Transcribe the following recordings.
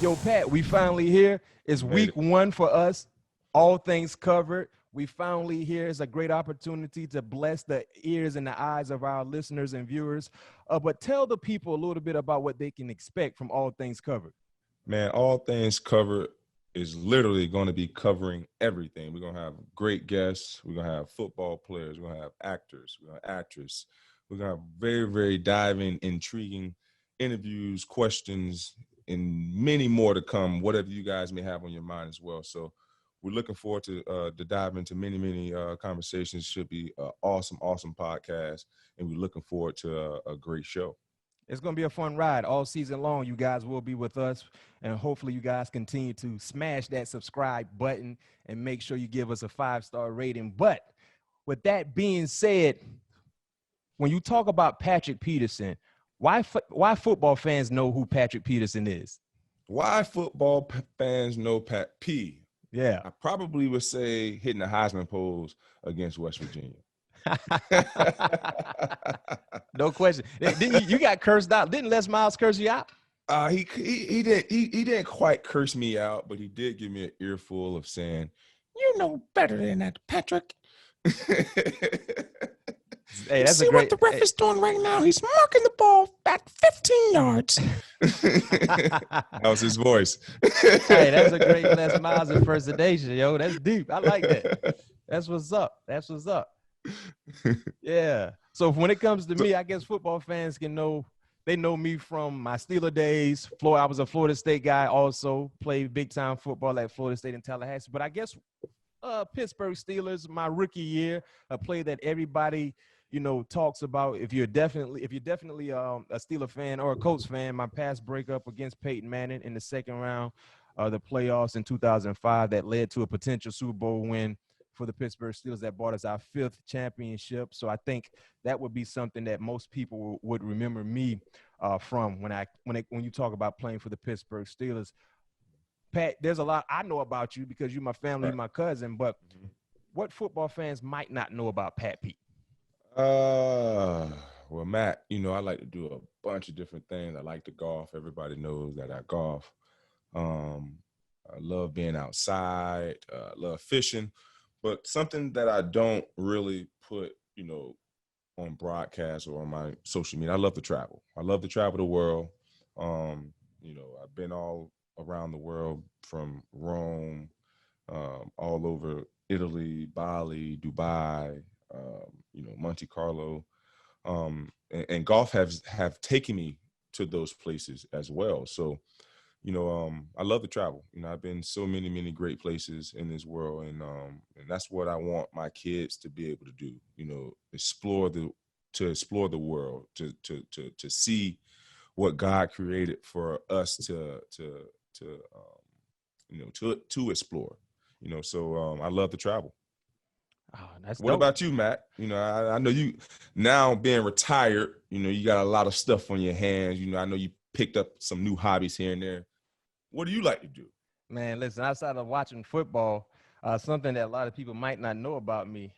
Yo, Pat, we finally here. It's week one for us. All things covered. We finally here. It's a great opportunity to bless the ears and the eyes of our listeners and viewers. But tell the people a little bit about what they can expect from All Things Covered. Man, All Things Covered is literally going to be covering everything. We're going to have great guests. We're going to have football players. We're going to have actors. We're going to have actresses. We're going to have very, very diving, intriguing interviews, questions, and many more to come, whatever you guys may have on your mind as well. So we're looking forward to dive into many conversations. Should be an awesome podcast, and we're looking forward to a great show. It's going to be a fun ride all season long. You guys will be with us, and hopefully you guys continue to smash that subscribe button and make sure you give us a 5-star rating. But with that being said, when you talk about Patrick Peterson, why football fans know who Patrick Peterson is? Why football fans know Pat P? Yeah. I probably would say hitting the Heisman pose against West Virginia. No question. You got cursed out. Didn't Les Miles curse you out? He didn't quite curse me out, but he did give me an earful of saying, "You know better than that, Patrick." Hey, that's see what the ref is doing right now? He's marking the ball back 15 yards. That was his voice. Hey, that's a great Les Miles impersonation, yo. That's deep. I like that. That's what's up. Yeah. So when it comes to me, I guess football fans know me from my Steeler days. I was a Florida State guy, also played big time football at Florida State in Tallahassee. But I guess Pittsburgh Steelers, my rookie year, a play that everybody talks about. If you're definitely a Steeler fan or a Colts fan, my past breakup against Peyton Manning in the second round of the playoffs in 2005 that led to a potential Super Bowl win for the Pittsburgh Steelers that brought us our 5th championship. So I think that would be something that most people would remember me from when you talk about playing for the Pittsburgh Steelers. Pat, there's a lot I know about you because you're my family, right. My cousin, but what football fans might not know about Pat P? Well, Matt, I like to do a bunch of different things. I like to golf. Everybody knows that I golf. I love being outside. I love fishing. But something that I don't really put, on broadcast or on my social media, I love to travel. I love to travel the world. I've been all around the world from Rome, all over Italy, Bali, Dubai, Monte Carlo. And golf have taken me to those places as well. So, I love to travel. I've been so many great places in this world, and that's what I want my kids to be able to do. Explore the world, to see what God created for us to explore. So I love to travel. Oh, that's what dope. about you, Matt? I know you now being retired. You got a lot of stuff on your hands. I know you picked up some new hobbies here and there. What do you like to do? Man, listen, outside of watching football, something that a lot of people might not know about me,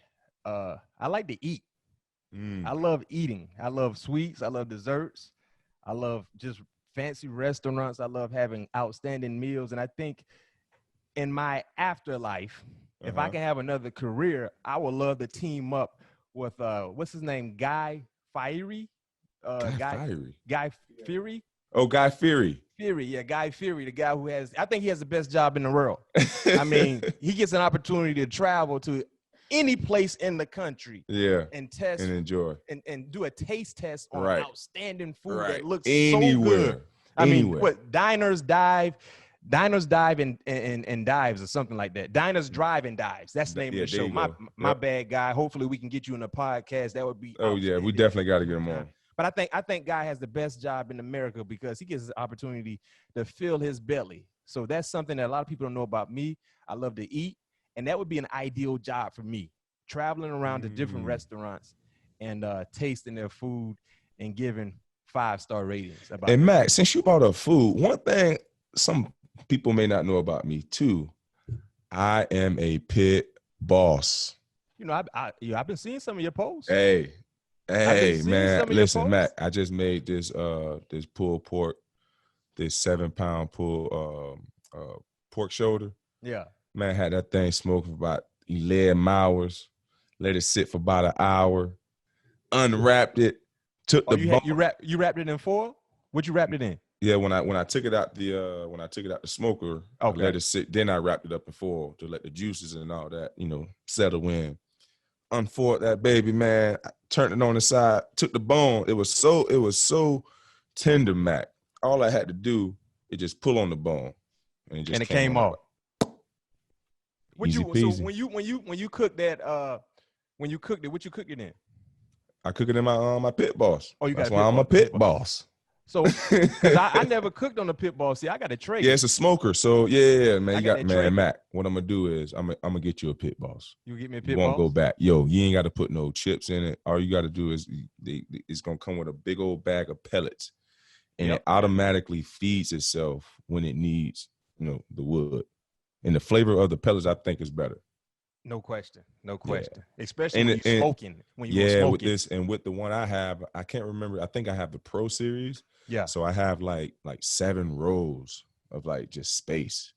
I like to eat. I love eating. I love sweets. I love desserts. I love just fancy restaurants. I love having outstanding meals. And I think in my afterlife, if I can have another career, I would love to team up with, what's his name? Guy Fieri? Guy Fieri? Oh, Guy Fieri. Guy Fieri, the guy who I think he has the best job in the world. I mean, he gets an opportunity to travel to any place in the country. Yeah. And test and enjoy and do a taste test on outstanding food that looks anywhere. So good. I mean, what diners dive and dives or something like that. Diners drive and dives. That's the name of the show. My bad, Guy. Hopefully we can get you in a podcast. That would be yeah, we definitely got to get him on. But I think Guy has the best job in America because he gets the opportunity to fill his belly. So that's something that a lot of people don't know about me. I love to eat, and that would be an ideal job for me, traveling around to different restaurants and tasting their food and giving 5-star ratings. And Matt, since you brought up food, one thing some people may not know about me too, I am a pit boss. I've been seeing some of your posts. Hey, man, listen, Matt, I just made this pulled pork this 7-pound pork shoulder. Yeah. Man, had that thing smoked for about 11 hours. Let it sit for about an hour. Unwrapped it. Took the bone. You wrapped it in foil? What you wrapped it in? Yeah, when I took it out the smoker, I let it sit. Then I wrapped it up in foil to let the juices and all that, settle in. Unfoiled that baby, man. I turned it on the side. Took the bone. It was so tender, Mac. All I had to do is just pull on the bone, and it came off. Easy peasy. So when you cook that when you cooked it, what you cook it in? I cook it in my pit boss. Oh, you got That's why I'm a pit boss. So, because I never cooked on the pit boss. See, I got a tray. Yeah, it's a smoker. So yeah, man, Mac. What I'm gonna do is I'm gonna get you a pit boss. You get me a pit boss. You won't go back. Yo, you ain't got to put no chips in it. All you got to do is it's gonna come with a big old bag of pellets, and it automatically feeds itself when it needs, the wood, and the flavor of the pellets I think is better. No question. Yeah. Especially when you're smoking. With this and with the one I have, I can't remember. I think I have the Pro Series. Yeah. So I have like 7 rows of like just space,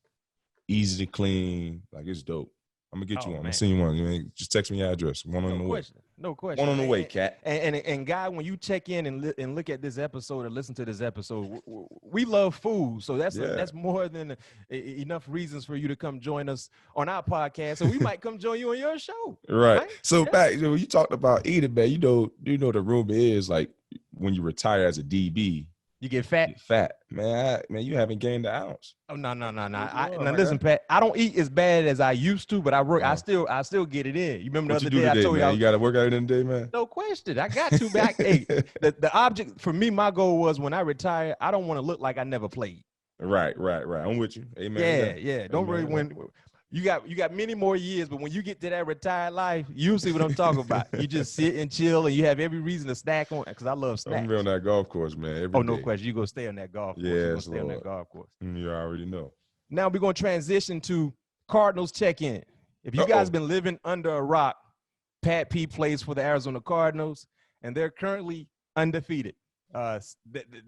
easy to clean. Like it's dope. I'm gonna get you one. I'm gonna send you one. Just text me your address. One on the way. No question. One on the way, cat. And guy, when you check in and look at this episode or listen to this episode, we love food, so that's more than enough reasons for you to come join us on our podcast. So we might come join you on your show. Right. So back when you talked about eating, man, you know the rumor is like when you retire as a DB. You get fat? Man, you haven't gained an ounce. Oh, no. Now listen, Pat, I don't eat as bad as I used to, but I work. I still get it in. You remember the other day I told you, you got to work out in the day, man? No question. I got to back. Hey, the object for me, my goal was when I retire, I don't want to look like I never played. Right. I'm with you. Amen. Yeah. Don't worry when you got many more years, but when you get to that retired life, you see what I'm talking about. You just sit and chill, and you have every reason to snack on. Because I love snacks. I'm gonna be on that golf course, man. Every day. No question. You go stay on that golf course. Yes, stay on that golf course. You already know. Now we're gonna transition to Cardinals check-in. If you guys been living under a rock, Pat P plays for the Arizona Cardinals, and they're currently undefeated. The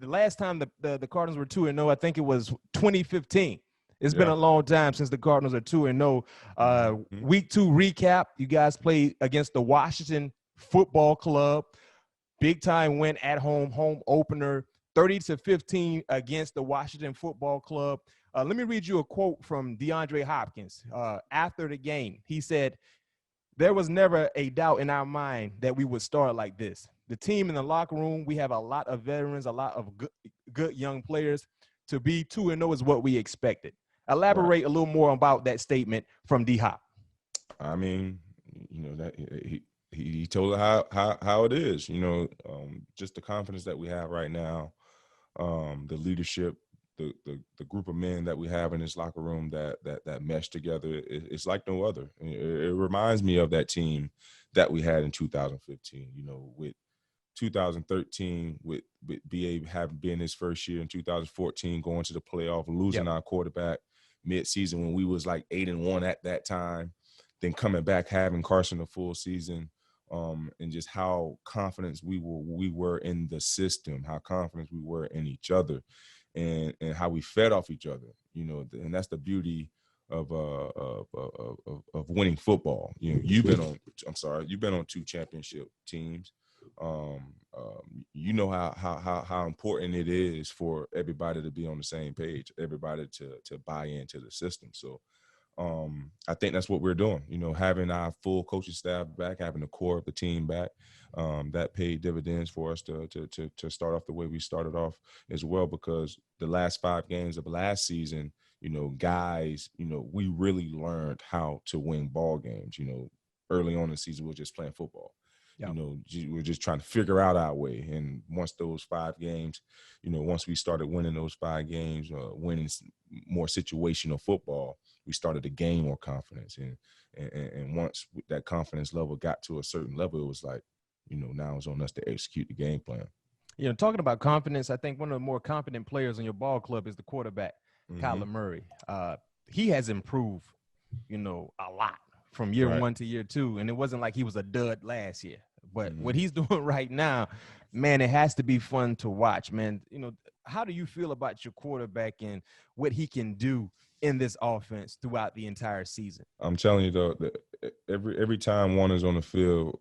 last time the Cardinals were 2-0, I think it was 2015. It's been a long time since the Cardinals are 2-0. Week 2 recap, you guys played against the Washington Football Club. Big time win at home opener, 30-15 against the Washington Football Club. Let me read you a quote from DeAndre Hopkins after the game. He said, "There was never a doubt in our mind that we would start like this. The team in the locker room, we have a lot of veterans, a lot of good young players. To be 2-0 is what we expected." Elaborate a little more about that statement from D-Hop. I mean, that he told her how it is. Just the confidence that we have right now, the leadership, the group of men that we have in this locker room that mesh together. It's like no other. It reminds me of that team that we had in 2015. With 2013, with BA having been his first year, in 2014 going to the playoff, losing our quarterback mid-season when we was like 8-1 at that time, then coming back having Carson a full season, and just how confident we were in the system, how confident we were in each other, and how we fed off each other. And that's the beauty of winning football. You've been on 2 championship teams. How important it is for everybody to be on the same page, everybody to buy into the system. So I think that's what we're doing, having our full coaching staff back, having the core of the team back, that paid dividends for us to start off the way we started off as well, because the last 5 games of last season, guys, we really learned how to win ball games. Early on in the season, we were just playing football. Yep. We're just trying to figure out our way. And once those 5 games, once we started winning those 5 games, winning more situational football, we started to gain more confidence. And once that confidence level got to a certain level, it was like, now it's on us to execute the game plan. Talking about confidence, I think one of the more confident players in your ball club is the quarterback, Kyler Murray. He has improved, a lot from year 1 to year 2. And it wasn't like he was a dud last year. But what he's doing right now, man, it has to be fun to watch, man. how do you feel about your quarterback and what he can do in this offense throughout the entire season? I'm telling you though, that every time one is on the field,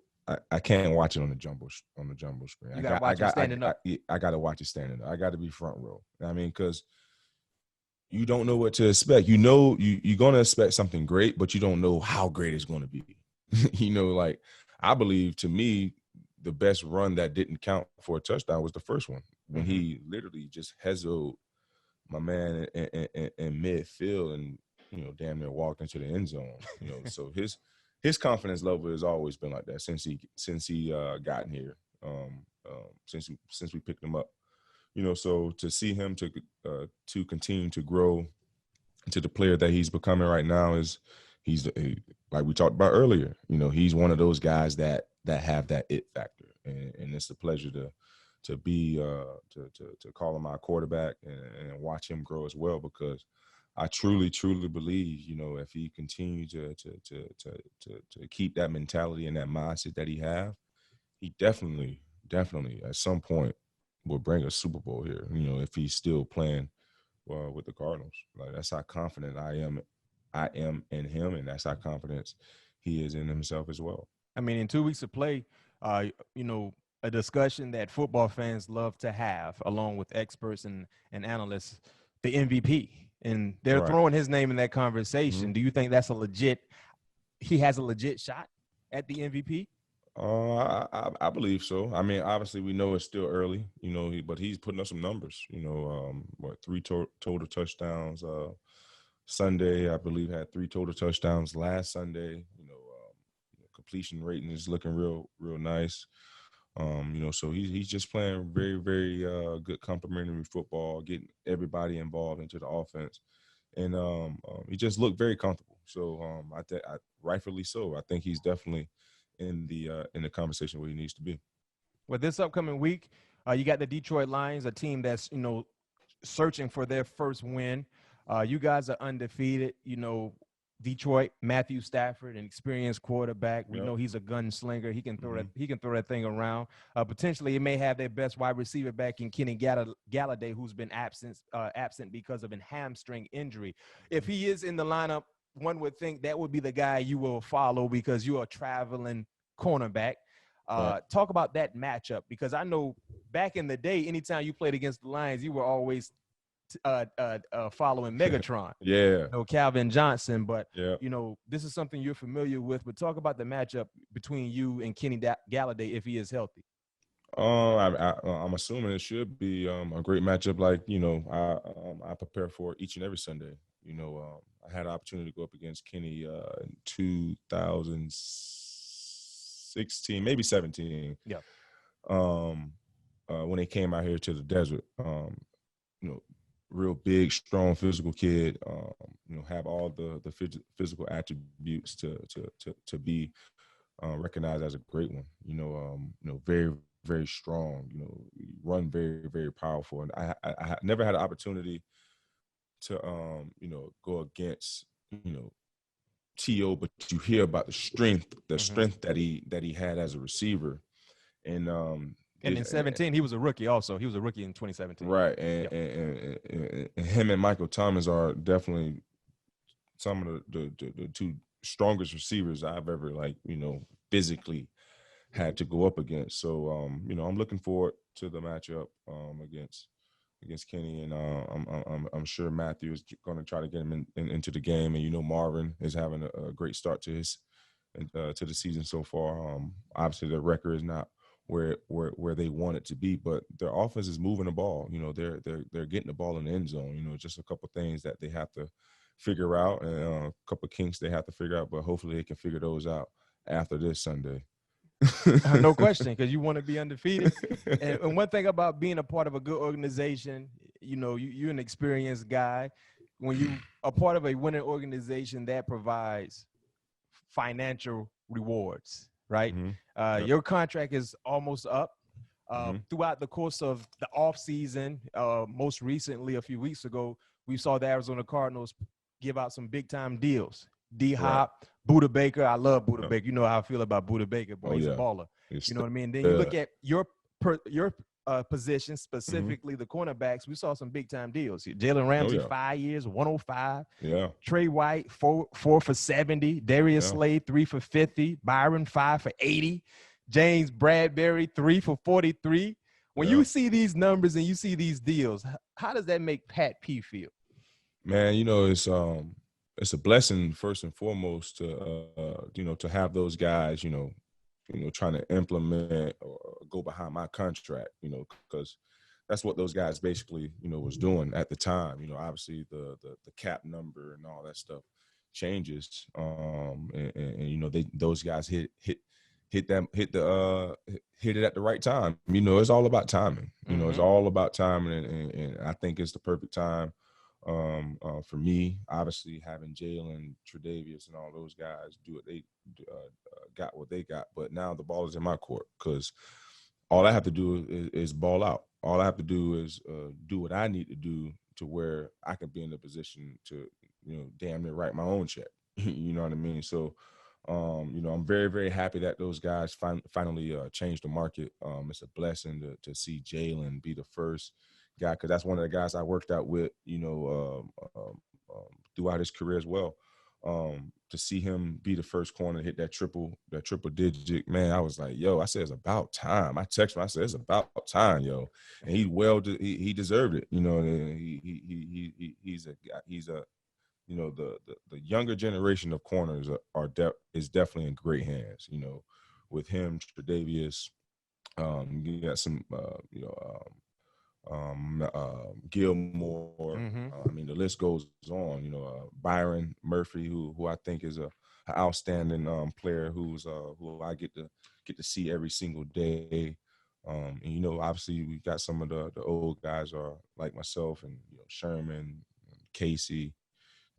I can't watch it on the jumbo screen. You gotta watch him standing up. I got to watch it standing up. I got to be front row. I mean, because you don't know what to expect. You know, you're going to expect something great, but you don't know how great it's going to be. You know, like I believe, to me, the best run that didn't count for a touchdown was the first one, when he literally just hezzoed my man in midfield and, you know, damn near walked into the end zone. You know, so his confidence level has always been like that since he gotten here. Since we picked him up, you know, so to see him to continue to grow into the player that he's becoming right now he's like we talked about earlier. You know, he's one of those guys that have that it factor, and it's a pleasure to be to call him our quarterback and watch him grow as well, because I truly believe, you know, if he continues to keep that mentality and that mindset that he definitely at some point will bring a Super Bowl here. You know, if he's still playing with the Cardinals. Like, that's how confident I am in him, and that's how confident he is in himself as well. I mean, in 2 weeks of play, you know, a discussion that football fans love to have, along with experts and analysts, the MVP. And they're throwing his name in that conversation. Do you think that's he has a legit shot at the MVP? I believe so. I mean, obviously we know it's still early, you know, but he's putting up some numbers, you know, 3 total touchdowns. Sunday, I believe, had 3 total touchdowns last Sunday. You know, completion rating is looking real nice. You know, so he's just playing very, very good complementary football, getting everybody involved into the offense, and he just looked very comfortable. So I rightfully so. I think he's definitely in the conversation where he needs to be. Well, this upcoming week, you got the Detroit Lions, a team that's, you know, searching for their first win. You guys are undefeated. You know, Detroit, Matthew Stafford, an experienced quarterback. We know he's a gunslinger. He can throw that thing around. Potentially, it may have their best wide receiver back in Kenny Galladay, who's been absent because of a hamstring injury. If he is in the lineup, one would think that would be the guy you will follow because you are a traveling cornerback. Talk about that matchup, because I know back in the day, anytime you played against the Lions, you were always following Megatron. You know, Calvin Johnson. But, you know, this is something you're familiar with. But talk about the matchup between you and Kenny Galladay if he is healthy. I'm assuming it should be a great matchup. Like, you know, I prepare for each and every Sunday. You know, I had an opportunity to go up against Kenny in 2016, maybe 17. Yeah. When they came out here to the desert, you know, real big, strong, physical kid. You know, have all the physical attributes to be recognized as a great one. You know, very, very strong. You know, run very, very powerful. And I never had an opportunity to you know, go against, you know, T.O., but you hear about the strength that he had as a receiver. And in 17, he was a rookie also. He was a rookie in 2017. Right. And him and Michael Thomas are definitely some of the 2 strongest receivers I've ever, like, you know, physically had to go up against. So, you know, I'm looking forward to the matchup against Kenny, and I'm sure Matthew is going to try to get him into the game. And, you know, Marvin is having a great start to the season so far. Obviously, their record is not where they want it to be, but their offense is moving the ball. You know, they're getting the ball in the end zone. You know, just a couple things that they have to figure out, and a couple kinks they have to figure out. But hopefully, they can figure those out after this Sunday. No question, because you want to be undefeated. And one thing about being a part of a good organization, you know, you're an experienced guy. When you are part of a winning organization, that provides financial rewards, right? Your contract is almost up. Throughout the course of the offseason, most recently, a few weeks ago, we saw the Arizona Cardinals give out some big-time deals. D-Hop, Buda Baker. I love Buda Baker. You know how I feel about Buda Baker, boy. He's a baller. You know what I mean? Then you look at your positions, specifically the cornerbacks, we saw some big time deals. Jalen Ramsey, 5 years, 105. Yeah. Trey White, 4 for 70. Darius Slade, 3 for 50. Byron, 5 for 80. James Bradbury, 3 for 43. When you see these numbers and you see these deals, how does that make Pat P feel? Man, it's a blessing first and foremost to to have those guys, trying to implement or go behind my contract, because that's what those guys basically, was doing at the time. Obviously the cap number and all that stuff changes. Those guys hit it at the right time. It's all about timing. It's all about timing, and I think it's the perfect time for me. Obviously, having Jalen, Tre'Davious, and all those guys do what they got what they got, but now the ball is in my court because all I have to do is ball out. All I have to do is do what I need to do to where I can be in a position to damn near write my own check. You know what I mean? So. I'm very, very happy that those guys finally changed the market. It's a blessing to see Jalen be the first guy, because that's one of the guys I worked out with, throughout his career as well. To see him be the first corner, hit that triple digit, man, I was like, yo, I said, it's about time. I texted him, I said, it's about time, yo. And he deserved it. He's a the younger generation of corners is definitely in great hands. With him, Tre'Davious, you got some, Gilmore. The list goes on. Byron Murphy, who I think is an outstanding player, who I get to see every single day. And obviously we got some of the old guys are like myself and Sherman, Casey.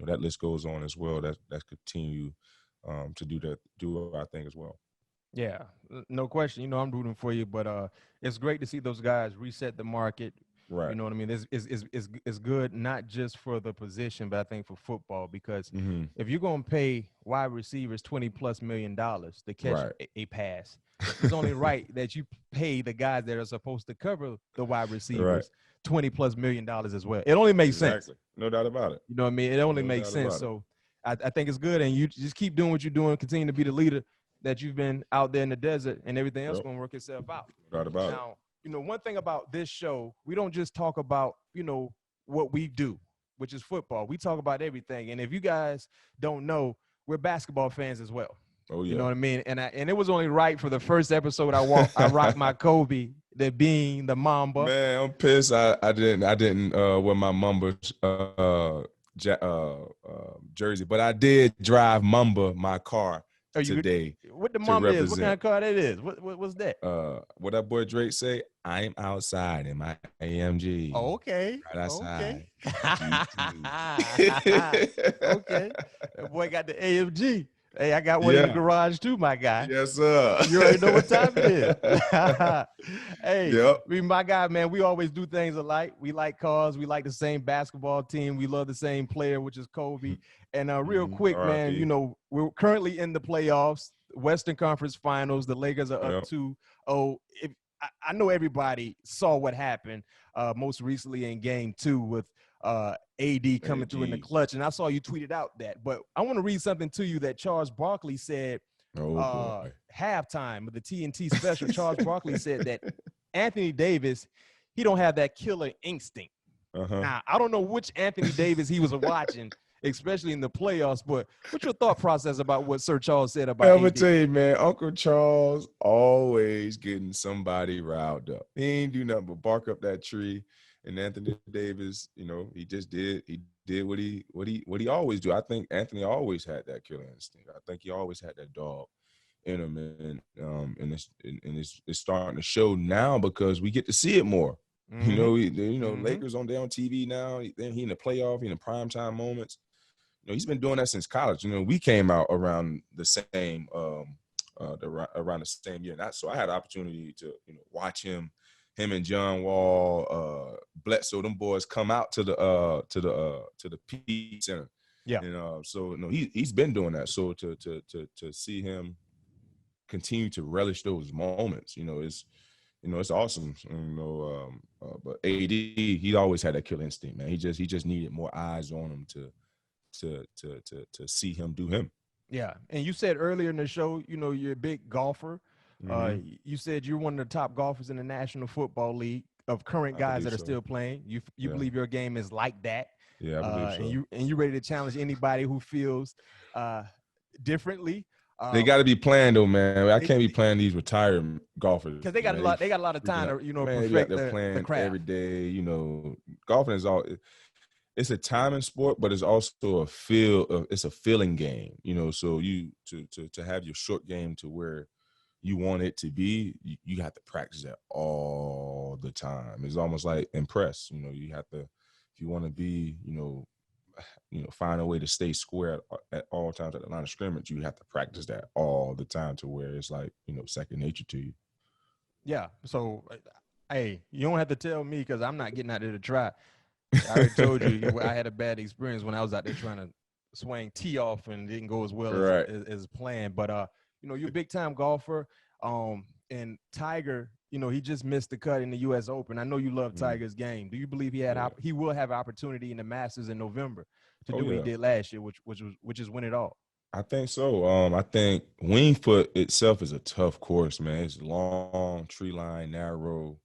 That list goes on as well. That continue to do our thing as well. Yeah, no question. I'm rooting for you, but it's great to see those guys reset the market. Right. You know what I mean? It's good not just for the position, but I think for football, because if you're gonna pay wide receivers $20+ million to catch a pass, it's only right that you pay the guys that are supposed to cover the wide receivers $20+ million as well. It only makes sense. No doubt about it. You know what I mean? It only makes sense. So I think it's good, and you just keep doing what you're doing. Continue to be the leader that you've been out there in the desert, and everything else going to work itself out. No doubt about it. Now, one thing about this show, we don't just talk about, what we do, which is football. We talk about everything. And if you guys don't know, we're basketball fans as well. Oh, yeah. You know what I mean? And it was only right for the first episode I rocked my Kobe, that being the Mamba. Man, I'm pissed. I didn't wear my Mamba jersey, but I did drive Mamba my car today. What the Mamba is? What kind of car that is? What's that? What that boy Drake say? I'm outside in my AMG. Oh, okay. Right outside. Okay. That boy got the AMG. Hey, I got one in the garage too, my guy. Yes, sir. You already know what time it is. Hey, my guy, man, we always do things alike. We like cars. We like the same basketball team. We love the same player, which is Kobe. And real quick, man, we're currently in the playoffs, Western Conference Finals. The Lakers are up 2-0. I know everybody saw what happened most recently in Game 2 with AD coming through in the clutch, and I saw you tweeted out that. But I want to read something to you that Charles Barkley said halftime of the TNT special. Charles Barkley said that Anthony Davis, he don't have that killer instinct. Now, I don't know which Anthony Davis he was watching, especially in the playoffs, but what's your thought process about what Sir Charles said about I'm going to tell you, man, Uncle Charles always getting somebody riled up. He ain't do nothing but bark up that tree. And Anthony Davis, he just did what he always do. I think Anthony always had that killer instinct. I think he always had that dog in him, and it's starting to show now because we get to see it more. Lakers on TV now. He in the playoff, he in the primetime moments. He's been doing that since college. We came out around the same around the same year. So I had the opportunity to watch him and John Wall, Bledsoe, them boys come out to the P Center. Yeah. So he's been doing that. So to see him continue to relish those moments, it's awesome. But AD, he always had that killer instinct, man. He just needed more eyes on him to see him do him. Yeah, and you said earlier in the show, you're a big golfer. Mm-hmm. You said you're one of the top golfers in the National Football League of current I guys believe that are so. still playing. You Yeah. believe your game is like that. Yeah, I believe so. And you ready to challenge anybody who feels differently. They got to be playing though, man. I can't be They, playing these retired golfers because they got a lot. They got a lot of time to man, they be out perfect there the playing craft every day. Golfing is all. It's a timing sport, but it's also it's a feeling game. So you to have your short game to where you want it to be, you have to practice that all the time. It's almost like impress. You have to, if you want to be, find a way to stay square at all times at the line of scrimmage, you have to practice that all the time to where it's like, second nature to you. Yeah. So, hey, you don't have to tell me because I'm not getting out there to try. I already told you I had a bad experience when I was out there trying to swing tee off and it didn't go as well as planned. But you're a big time golfer. And Tiger, he just missed the cut in the U.S. Open. I know you love Tiger's game. Do you believe he will have opportunity in the Masters in November to do what he did last year, which is win it all? I think so. I think Wingfoot itself is a tough course, man. It's long, tree line, narrow.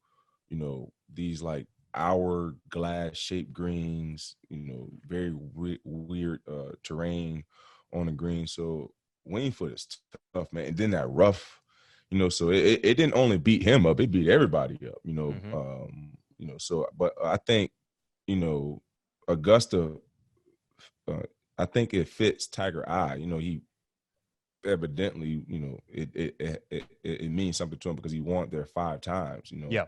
These like hourglass shaped greens. Very weird terrain on the green. So Wingfoot is tough, man. And then that rough. So it didn't only beat him up; it beat everybody up. So but I think Augusta. I think it fits Tiger eye. He evidently, it means something to him because he won there 5 times. Yeah.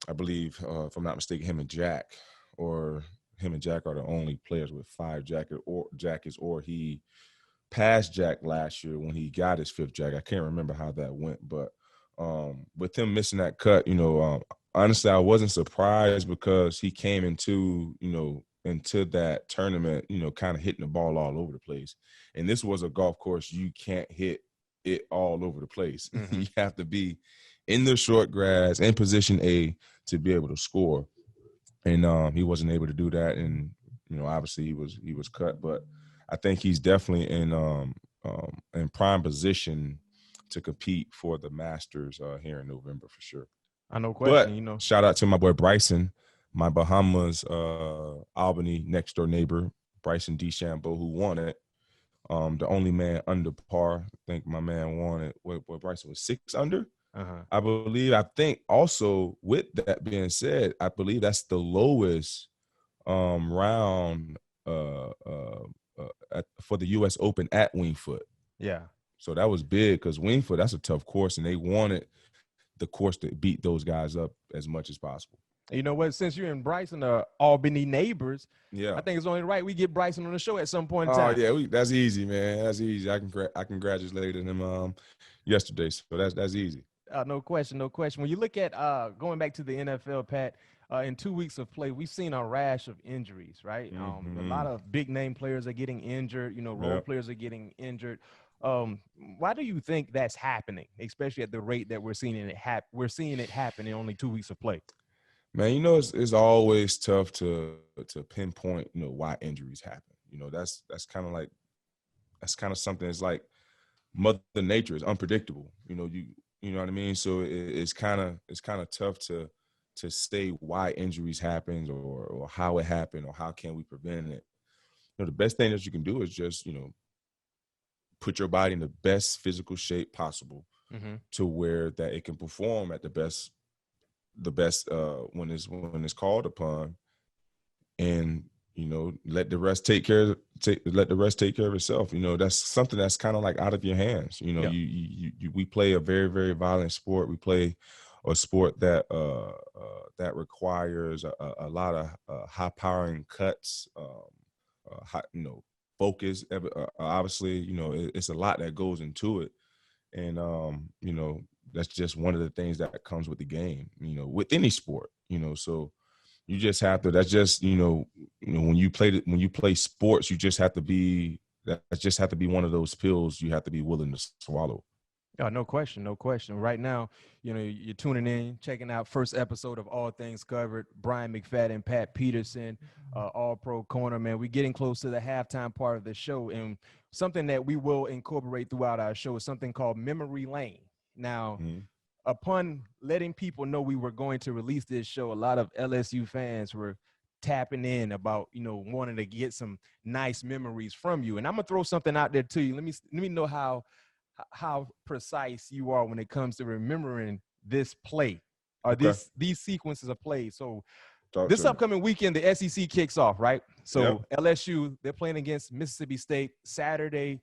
I believe, if I'm not mistaken, him and Jack are the only players with 5 jackets, or he passed Jack last year when he got his 5th jacket. I can't remember how that went, but with him missing that cut, honestly, I wasn't surprised because he came into that tournament, kind of hitting the ball all over the place. And this was a golf course you can't hit it all over the place. Mm-hmm. You have to be in the short grass in position A to be able to score. And he wasn't able to do that. And obviously he was cut, but I think he's definitely in prime position to compete for the Masters here in November for sure. I know question. But shout out to my boy Bryson, my Bahamas, Albany next door neighbor, Bryson DeChambeau, who won it. The only man under par. I think my man won it. What Bryson was 6 under, I believe. I think also with that being said, I believe that's the lowest round for the U.S. Open at Wingfoot. Yeah. So that was big because Wingfoot, that's a tough course, and they wanted the course to beat those guys up as much as possible. You know what? Since you're in Bryson, Albany neighbors, yeah, I think it's only right we get Bryson on the show at some point in time. Oh yeah, that's easy, man. That's easy. I congratulated him yesterday, so that's easy. No question. When you look at going back to the NFL, Pat, in 2 weeks of play, we've seen a rash of injuries, right? A lot of big name players are getting injured. Role players are getting injured. Why do you think that's happening, especially at the rate that we're seeing it happen in only 2 weeks of play? Man, it's always tough to pinpoint, why injuries happen. That's kind of something. It's like Mother Nature is unpredictable. You know what I mean. So it's kind of tough to say why injuries happen or how it happened or how can we prevent it. The best thing that you can do is just put your body in the best physical shape possible to where that it can perform at the best when it's called upon, and let the rest take care of itself. That's something that's kind of like out of your hands. We play a very, very violent sport. We play a sport that requires a lot of high powering cuts, focus. Obviously, it's a lot that goes into it, and that's just one of the things that comes with the game, with any sport, so you just have to, that's just, when you play sports, you just have to be, that just have to be one of those pills you have to be willing to swallow. Oh, no question, no question. Right now, you're tuning in, checking out first episode of All Things Covered. Brian McFadden, Pat Peterson, All-Pro corner, man. We're getting close to the halftime part of the show, and something that we will incorporate throughout our show is something called Memory Lane. Now, upon letting people know we were going to release this show, a lot of LSU fans were tapping in about, wanting to get some nice memories from you. And I'm gonna throw something out there to you. Let me know how precise you are when it comes to remembering this play or Okay. these sequences of plays. So Talk this to me. upcoming weekend, the SEC kicks off, right? So Yep. LSU, they're playing against Mississippi State Saturday,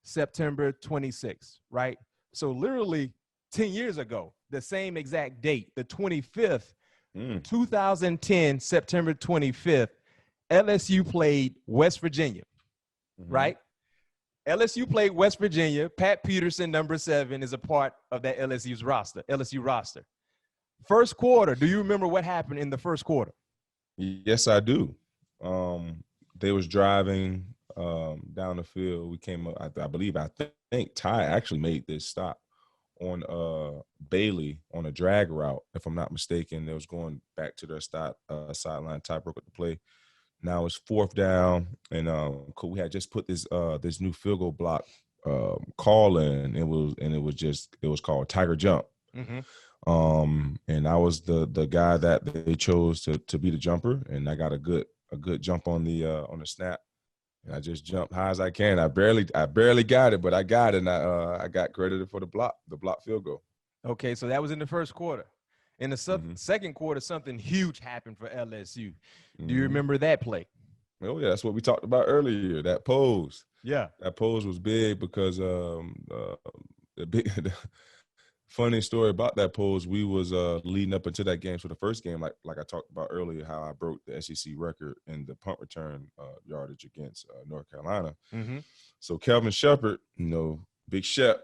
September 26th, right? So literally 10 years ago, the same exact date, the 25th, 2010, September 25th, LSU played West Virginia, right? LSU played West Virginia. Pat Peterson, number 7, is a part of that LSU roster. First quarter, do you remember what happened in the first quarter? Yes, I do. They was driving down the field. We came up, I think Ty actually made this stop on Bailey on a drag route, if I'm not mistaken. They was going back to their sideline. Ty broke up the play. Now it's 4th down, and we had just put this new field goal block call in. It was called Tiger Jump. And I was the guy that they chose to be the jumper, and I got a good jump on the snap, and I just jumped high as I can. I barely got it, but I got it, and I got credited for the block field goal. Okay, so that was in the first quarter. In the second quarter, something huge happened for LSU. Do you remember that play? Oh yeah, that's what we talked about earlier. That pose. Yeah, that pose was big because funny story about that pose. We was leading up into that game. So the first game, like I talked about earlier, how I broke the SEC record in the punt return yardage against North Carolina. So Kelvin Shepard, Big Shep,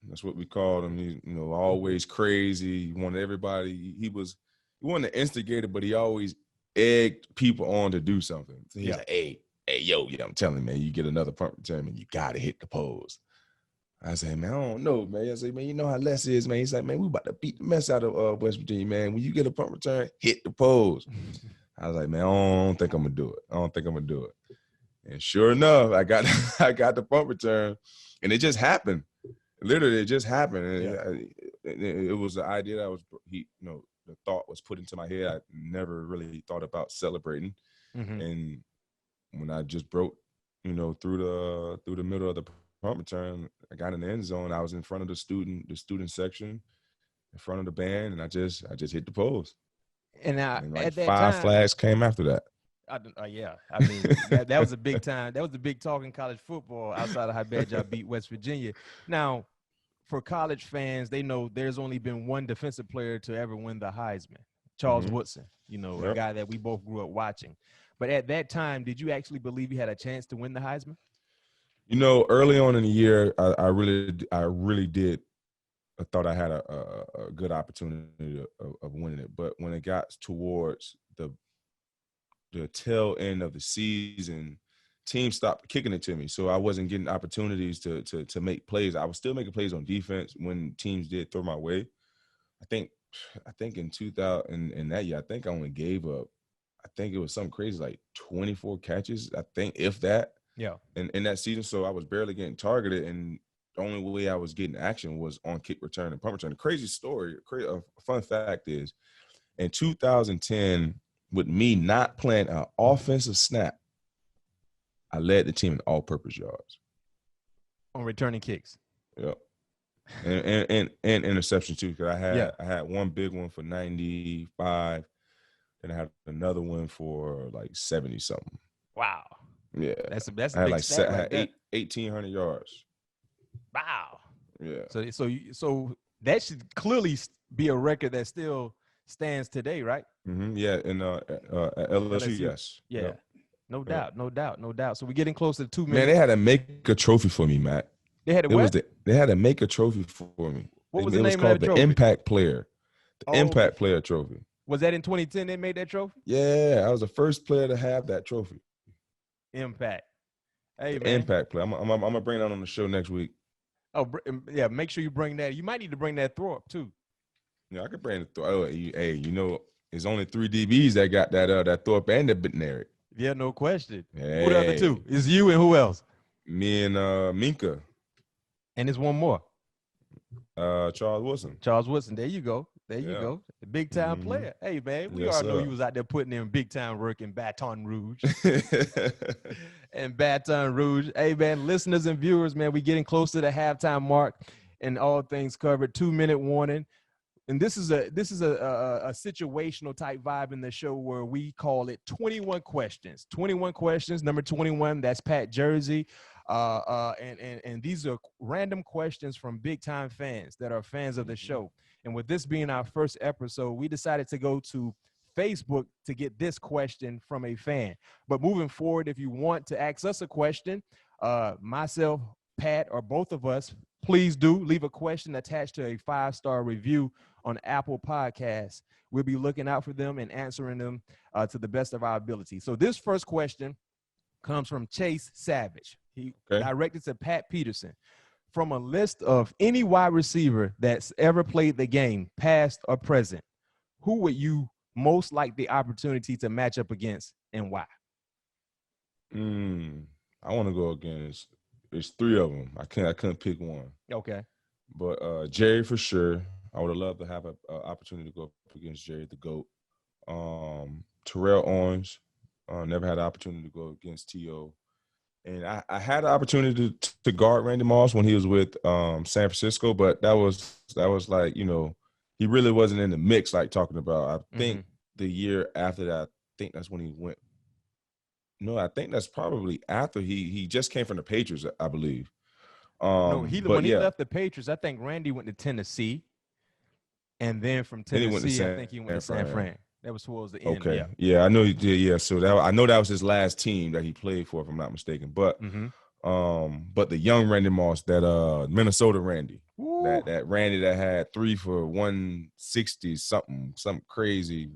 that's what we called him. He, always crazy. He wanted everybody. He wasn't an instigator, but he always egged people on to do something. So he's like, hey, yo, I'm telling you, man, you get another punt return, man, you gotta hit the pose. I say, man, I don't know, man. I say, man, you know how Les is, man. He's like, man, we about to beat the mess out of West Virginia, man. When you get a punt return, hit the pose. I was like, man, I don't think I'm gonna do it. And sure enough, I got the punt return, and it just happened. Literally, it just happened. And it was the idea that the thought was put into my head. I never really thought about celebrating. And when I just broke, through the middle of the punt return, I got in the end zone. I was in front of the student section, in front of the band, and I just hit the pose. And like at that 5 time, flags came after that. Yeah, I mean that was a big time. That was the big talk in college football outside of how bad y'all beat West Virginia. Now, for college fans, they know there's only been one defensive player to ever win the Heisman, Charles Woodson. A guy that we both grew up watching. But at that time, did you actually believe you had a chance to win the Heisman? Early on in the year, I really did. I thought I had a good opportunity of winning it. But when it got towards the tail end of the season, teams stopped kicking it to me. So I wasn't getting opportunities to make plays. I was still making plays on defense when teams did throw my way. I think in 2000 in that year, I think I only gave up, I think it was something crazy like 24 catches, I think, if that. Yeah. In that season. So I was barely getting targeted, and the only way I was getting action was on kick return and punt return. The crazy story, a fun fact is, in 2010, with me not playing an offensive snap, I led the team in all-purpose yards. On returning kicks. Yep. And interception too, because I had one big one for 95, and I had another one for like 70 something. Wow. Yeah, that's a big stat. I had 1,800 yards. Wow. Yeah. So that should clearly be a record that still stands today, right? Yeah, and at LSU, yes. Yeah. Yep. No doubt. So we're getting close to 2 minutes. Man, they had to make a trophy for me, Matt. They had they had to make a trophy for me. What was the name of the called trophy? The Impact Player. Impact Player trophy. Was that in 2010 they made that trophy? Yeah, I was the first player to have that trophy. Impact. Hey, the man. Impact Player. I'm gonna bring that on the show next week. Oh, yeah. Make sure you bring that. You might need to bring that throw up too. Yeah, I could bring the throw. Hey, it's only 3 DBs that got that Thorpe and the Bednarik. Yeah, no question. Hey. Who the other two? It's you and who else? Me and Minka. And there's one more. Charles Wilson. Charles Woodson. There you go. There you go. The big time player. Hey, man, we already know you was out there putting in big time work in Baton Rouge. And Baton Rouge. Hey, man, listeners and viewers, man, we getting close to the halftime mark and all things covered. 2-minute warning. And this is a situational type vibe in the show where we call it 21 questions. 21 questions. Number 21, that's Pat Jersey. And these are random questions from big time fans that are fans of the show. And with this being our first episode, we decided to go to Facebook to get this question from a fan. But moving forward, if you want to ask us a question, myself, Pat, or both of us, please do leave a question attached to a 5-star review on Apple Podcasts. We'll be looking out for them and answering them to the best of our ability. So this first question comes from Chase Savage. He directed to Pat Peterson. From a list of any wide receiver that's ever played the game, past or present, who would you most like the opportunity to match up against and why? I want to go against. There's 3 of them. I couldn't pick one. Okay. But Jerry for sure. I would have loved to have an opportunity to go up against Jerry, the GOAT. Terrell Owens. Never had the opportunity to go against T.O. And I had the opportunity to guard Randy Moss when he was with San Francisco, but that was like, he really wasn't in the mix like talking about. I think the year after that, I think that's when he went. No, I think that's probably after he just came from the Patriots, I believe. When he left the Patriots, I think Randy went to Tennessee. And then from Tennessee, I think he went to San Fran. That was towards the end. Okay. Yeah, I know he did. Yeah, so I know that was his last team that he played for, if I'm not mistaken. But but the young Randy Moss, that Minnesota Randy, that Randy that had 3 for 160 something crazy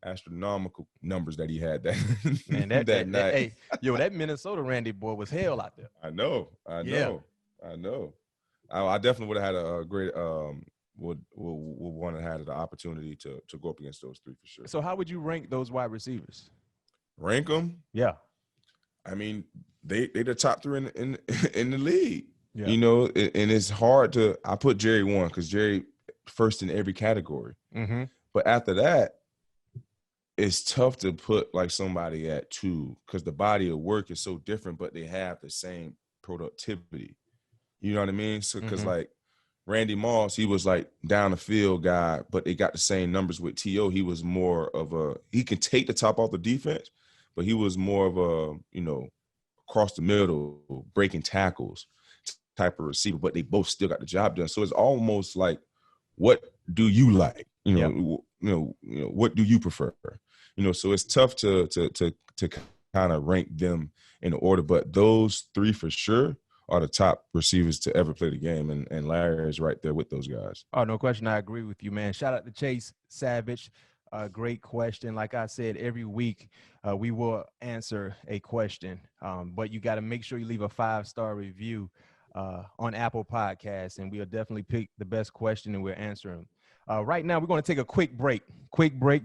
astronomical numbers that he had that night. Hey, that Minnesota Randy boy was hell out there. I know. I definitely would have had a great would want to have the opportunity to go up against those 3 for sure. So how would you rank those wide receivers? Rank them? Yeah. I mean, they the top 3 in the league. Yeah. And it's hard to. I put Jerry 1 because Jerry first in every category. But after that, it's tough to put like somebody at 2 because the body of work is so different, but they have the same productivity. You know what I mean? So because like Randy Moss, he was like down the field guy, but they got the same numbers with T.O. He was more of he can take the top off the defense, but he was more of a, across the middle, breaking tackles type of receiver, but they both still got the job done. So it's almost like, what do you like? What do you prefer? So it's tough to kind of rank them in order, but those 3 for sure are the top receivers to ever play the game, and Larry is right there with those guys. Oh, no question. I agree with you, man. Shout out to Chase Savage. Great question. Like I said, every week we will answer a question, but you got to make sure you leave a 5-star review on Apple Podcasts, and we'll definitely pick the best question and we'll answer them. Right now, we're going to take a quick break,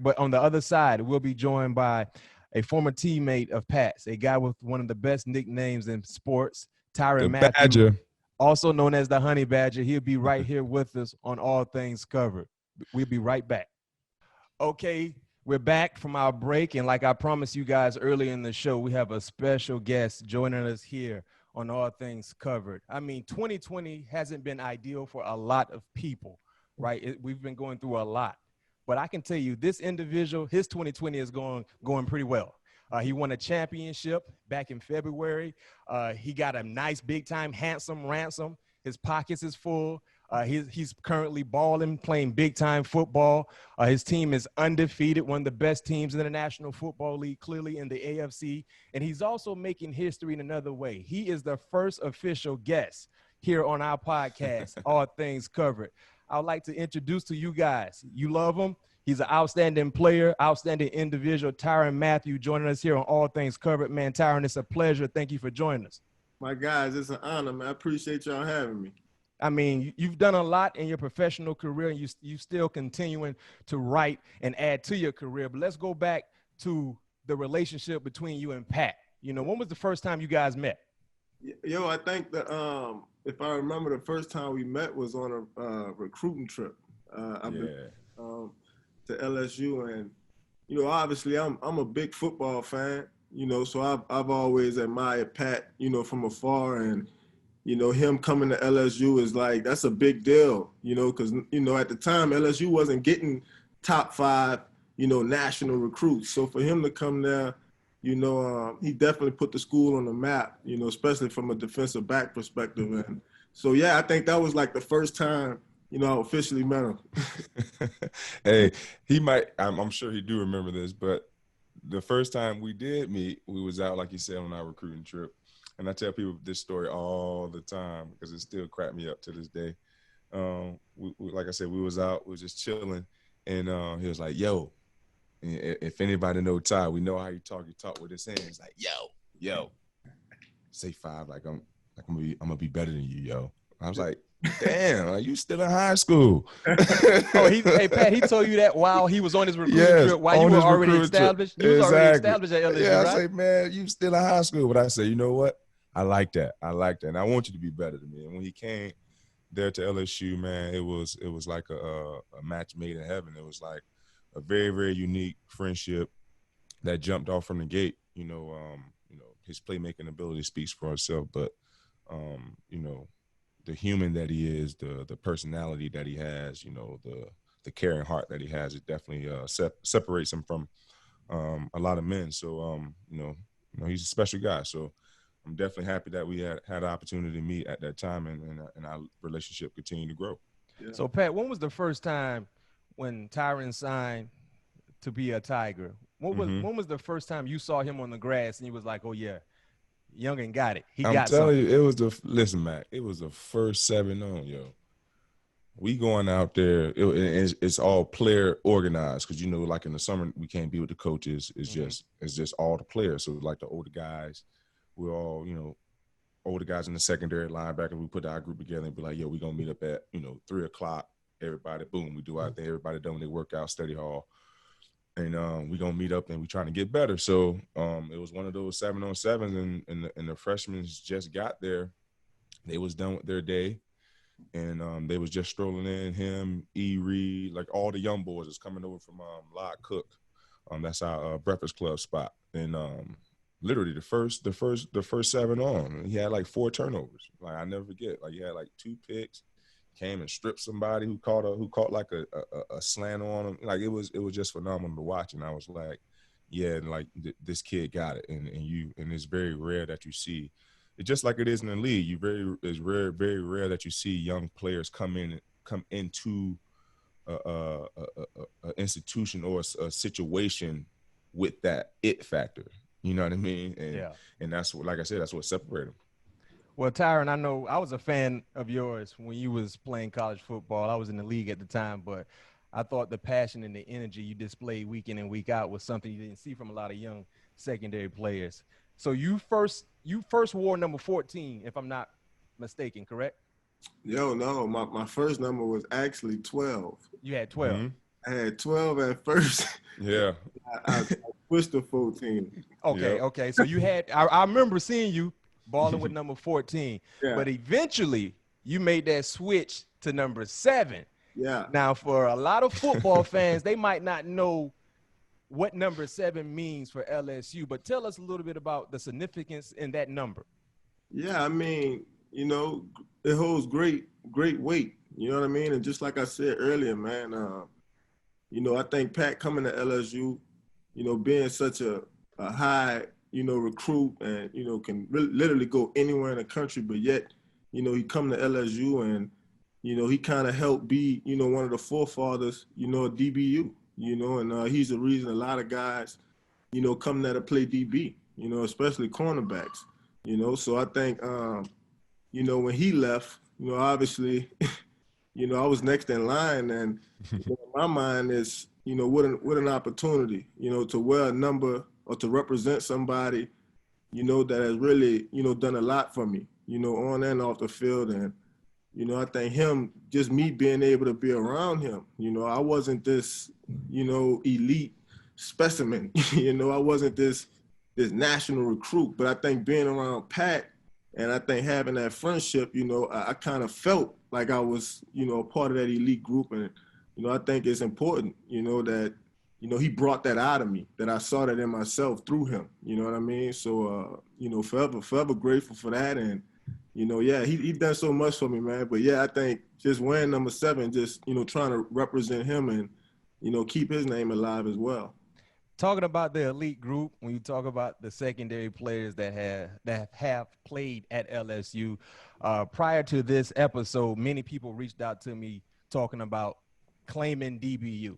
but on the other side, we'll be joined by a former teammate of Pat's, a guy with one of the best nicknames in sports, Tyrann Mathieu, Badger, also known as the Honey Badger. He'll be right here with us on All Things Covered. We'll be right back. Okay, we're back from our break, and like I promised you guys earlier in the show, we have a special guest joining us here on All Things Covered. I mean, 2020 hasn't been ideal for a lot of people, right? We've been going through a lot. But I can tell you, this individual, his 2020 is going pretty well. He won a championship back in February. He got a nice, big-time, handsome ransom. His pockets is full. He's currently balling, playing big-time football. His team is undefeated, one of the best teams in the National Football League, clearly in the AFC. And he's also making history in another way. He is the first official guest here on our podcast, All Things Covered. I would like to introduce to you guys. You love him. He's an outstanding player, outstanding individual, Tyrann Mathieu, joining us here on All Things Covered. Man, Tyrann, it's a pleasure. Thank you for joining us. My guys, it's an honor, man. I appreciate y'all having me. I mean, you've done a lot in your professional career, and you still continuing to write and add to your career. But let's go back to the relationship between you and Pat. You know, when was the first time you guys met? Yo, I think that if I remember, the first time we met was on a recruiting trip. To LSU, and you know, obviously I'm a big football fan. You know, so I've always admired Pat. You know, from afar, and you know, him coming to LSU is like, that's a big deal. You know, because you know, at the time LSU wasn't getting top 5, you know, national recruits. So for him to come there, you know, he definitely put the school on the map, you know, especially from a defensive back perspective. And so, yeah, I think that was like the first time, you know, I officially met him. Hey, he might, I'm sure he do remember this, but the first time we did meet, we was out, like you said, on our recruiting trip. And I tell people this story all the time because it still cracked me up to this day. Like I said, we was out, we was just chilling. And he was like, yo, if anybody know Ty, we know how you talk with his hands. Like, yo, say 5, like I'm gonna be better than you, yo. I was like, damn, are you still in high school? Hey Pat, he told you that while he was on his recruiting trip, while you were already established. You was already established at LSU, yeah, right? I say, man, you still in high school. But I say, you know what? I like that. And I want you to be better than me. And when he came there to LSU, man, it was like a match made in heaven. It was like a very, very unique friendship that jumped off from the gate. You know, his playmaking ability speaks for itself, but you know, the human that he is, the personality that he has, you know, the caring heart that he has, it definitely separates him from a lot of men. So you know, he's a special guy. So I'm definitely happy that we had the opportunity to meet at that time, and our relationship continued to grow. Yeah. So Pat, when was the first time when Tyrann signed to be a Tiger? When was the first time you saw him on the grass and you was like, oh yeah, youngin got it. I'm telling you, it was listen, Mac, it was the first 7-on, yo. We going out there, it's all player organized because, you know, like in the summer we can't be with the coaches. It's just all the players. So like the older guys, we're all, you know, older guys in the secondary linebacker. We put our group together and be like, yo, we're gonna meet up at, you know, 3:00. Everybody, boom, we do out there. Everybody done their workout, study hall. And we're gonna meet up and we're trying to get better. So it was one of those 7-on-7s, and the freshmen just got there. They was done with their day, and they was just strolling in. Him, E. Reed, like all the young boys is coming over from Lod Cook. That's our Breakfast Club spot. And literally the first 7-on, he had like 4 turnovers. Like I never forget. Like he had like 2 picks. Came and stripped somebody who caught like a slant on him. Like it was just phenomenal to watch. And I was like, yeah, and like this kid got it. And it's very rare that you see. It's just like it is in the league. It's very rare that you see young players come into a institution or a situation with that it factor. You know what I mean? And that's what, like I said, that's what separated them. Well, Tyrann, I know I was a fan of yours when you was playing college football. I was in the league at the time, but I thought the passion and the energy you displayed week in and week out was something you didn't see from a lot of young secondary players. So you first wore number 14, if I'm not mistaken, correct? Yo, no, my first number was actually 12. You had 12. Mm-hmm. I had 12 at first. Yeah. I switched to 14. Okay. So you had, I remember seeing you balling with number 14, but eventually you made that switch to number 7. Yeah. Now, for a lot of football fans, they might not know what number 7 means for LSU, but tell us a little bit about the significance in that number. Yeah, I mean, you know, it holds great weight. You know what I mean? And just like I said earlier, man, you know, I think Pat coming to LSU, you know, being such a high, you know, recruit and, you know, can literally go anywhere in the country, but yet, you know, he come to LSU and, you know, he kind of helped be, you know, one of the forefathers, you know, of DBU, you know, and he's the reason a lot of guys, you know, come there to play DB, you know, especially cornerbacks, you know. So I think, you know, when he left, you know, obviously, you know, I was next in line, and you know, my mind is, you know, what an opportunity, you know, to wear a number or to represent somebody, you know, that has really, you know, done a lot for me, you know, on and off the field. And, You know, I think just me being able to be around him, you know, I wasn't this, you know, elite specimen. You know, I wasn't this national recruit, but I think being around Pat and I think having that friendship, you know, I kind of felt like I was, you know, a part of that elite group. And, you know, I think it's important, you know, that, you know, he brought that out of me, that I saw that in myself through him. You know what I mean? So, you know, forever grateful for that. And, you know, yeah, he done so much for me, man. But yeah, I think just wearing number 7, just, you know, trying to represent him and, you know, keep his name alive as well. Talking about the elite group, when you talk about the secondary players that have played at LSU, prior to this episode, many people reached out to me talking about claiming DBU,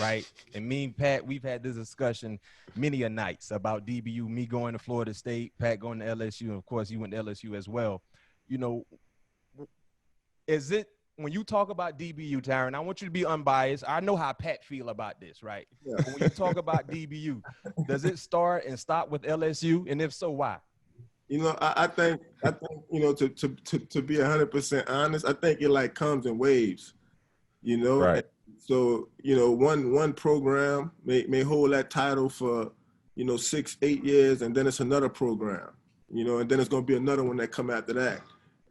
right? And me and Pat, we've had this discussion many a nights about DBU, me going to Florida State, Pat going to LSU, and of course you went to LSU as well. You know, is it, when you talk about DBU, Tyrann, I want you to be unbiased. I know how Pat feel about this, right? Yeah. But when you talk about DBU, does it start and stop with LSU? And if so, why? You know, I think, you know, to be 100% honest, I think it like comes in waves, you know? Right. And so, you know, one program may hold that title for, you know, 6-8 years, and then it's another program, you know, and then it's going to be another one that come after that.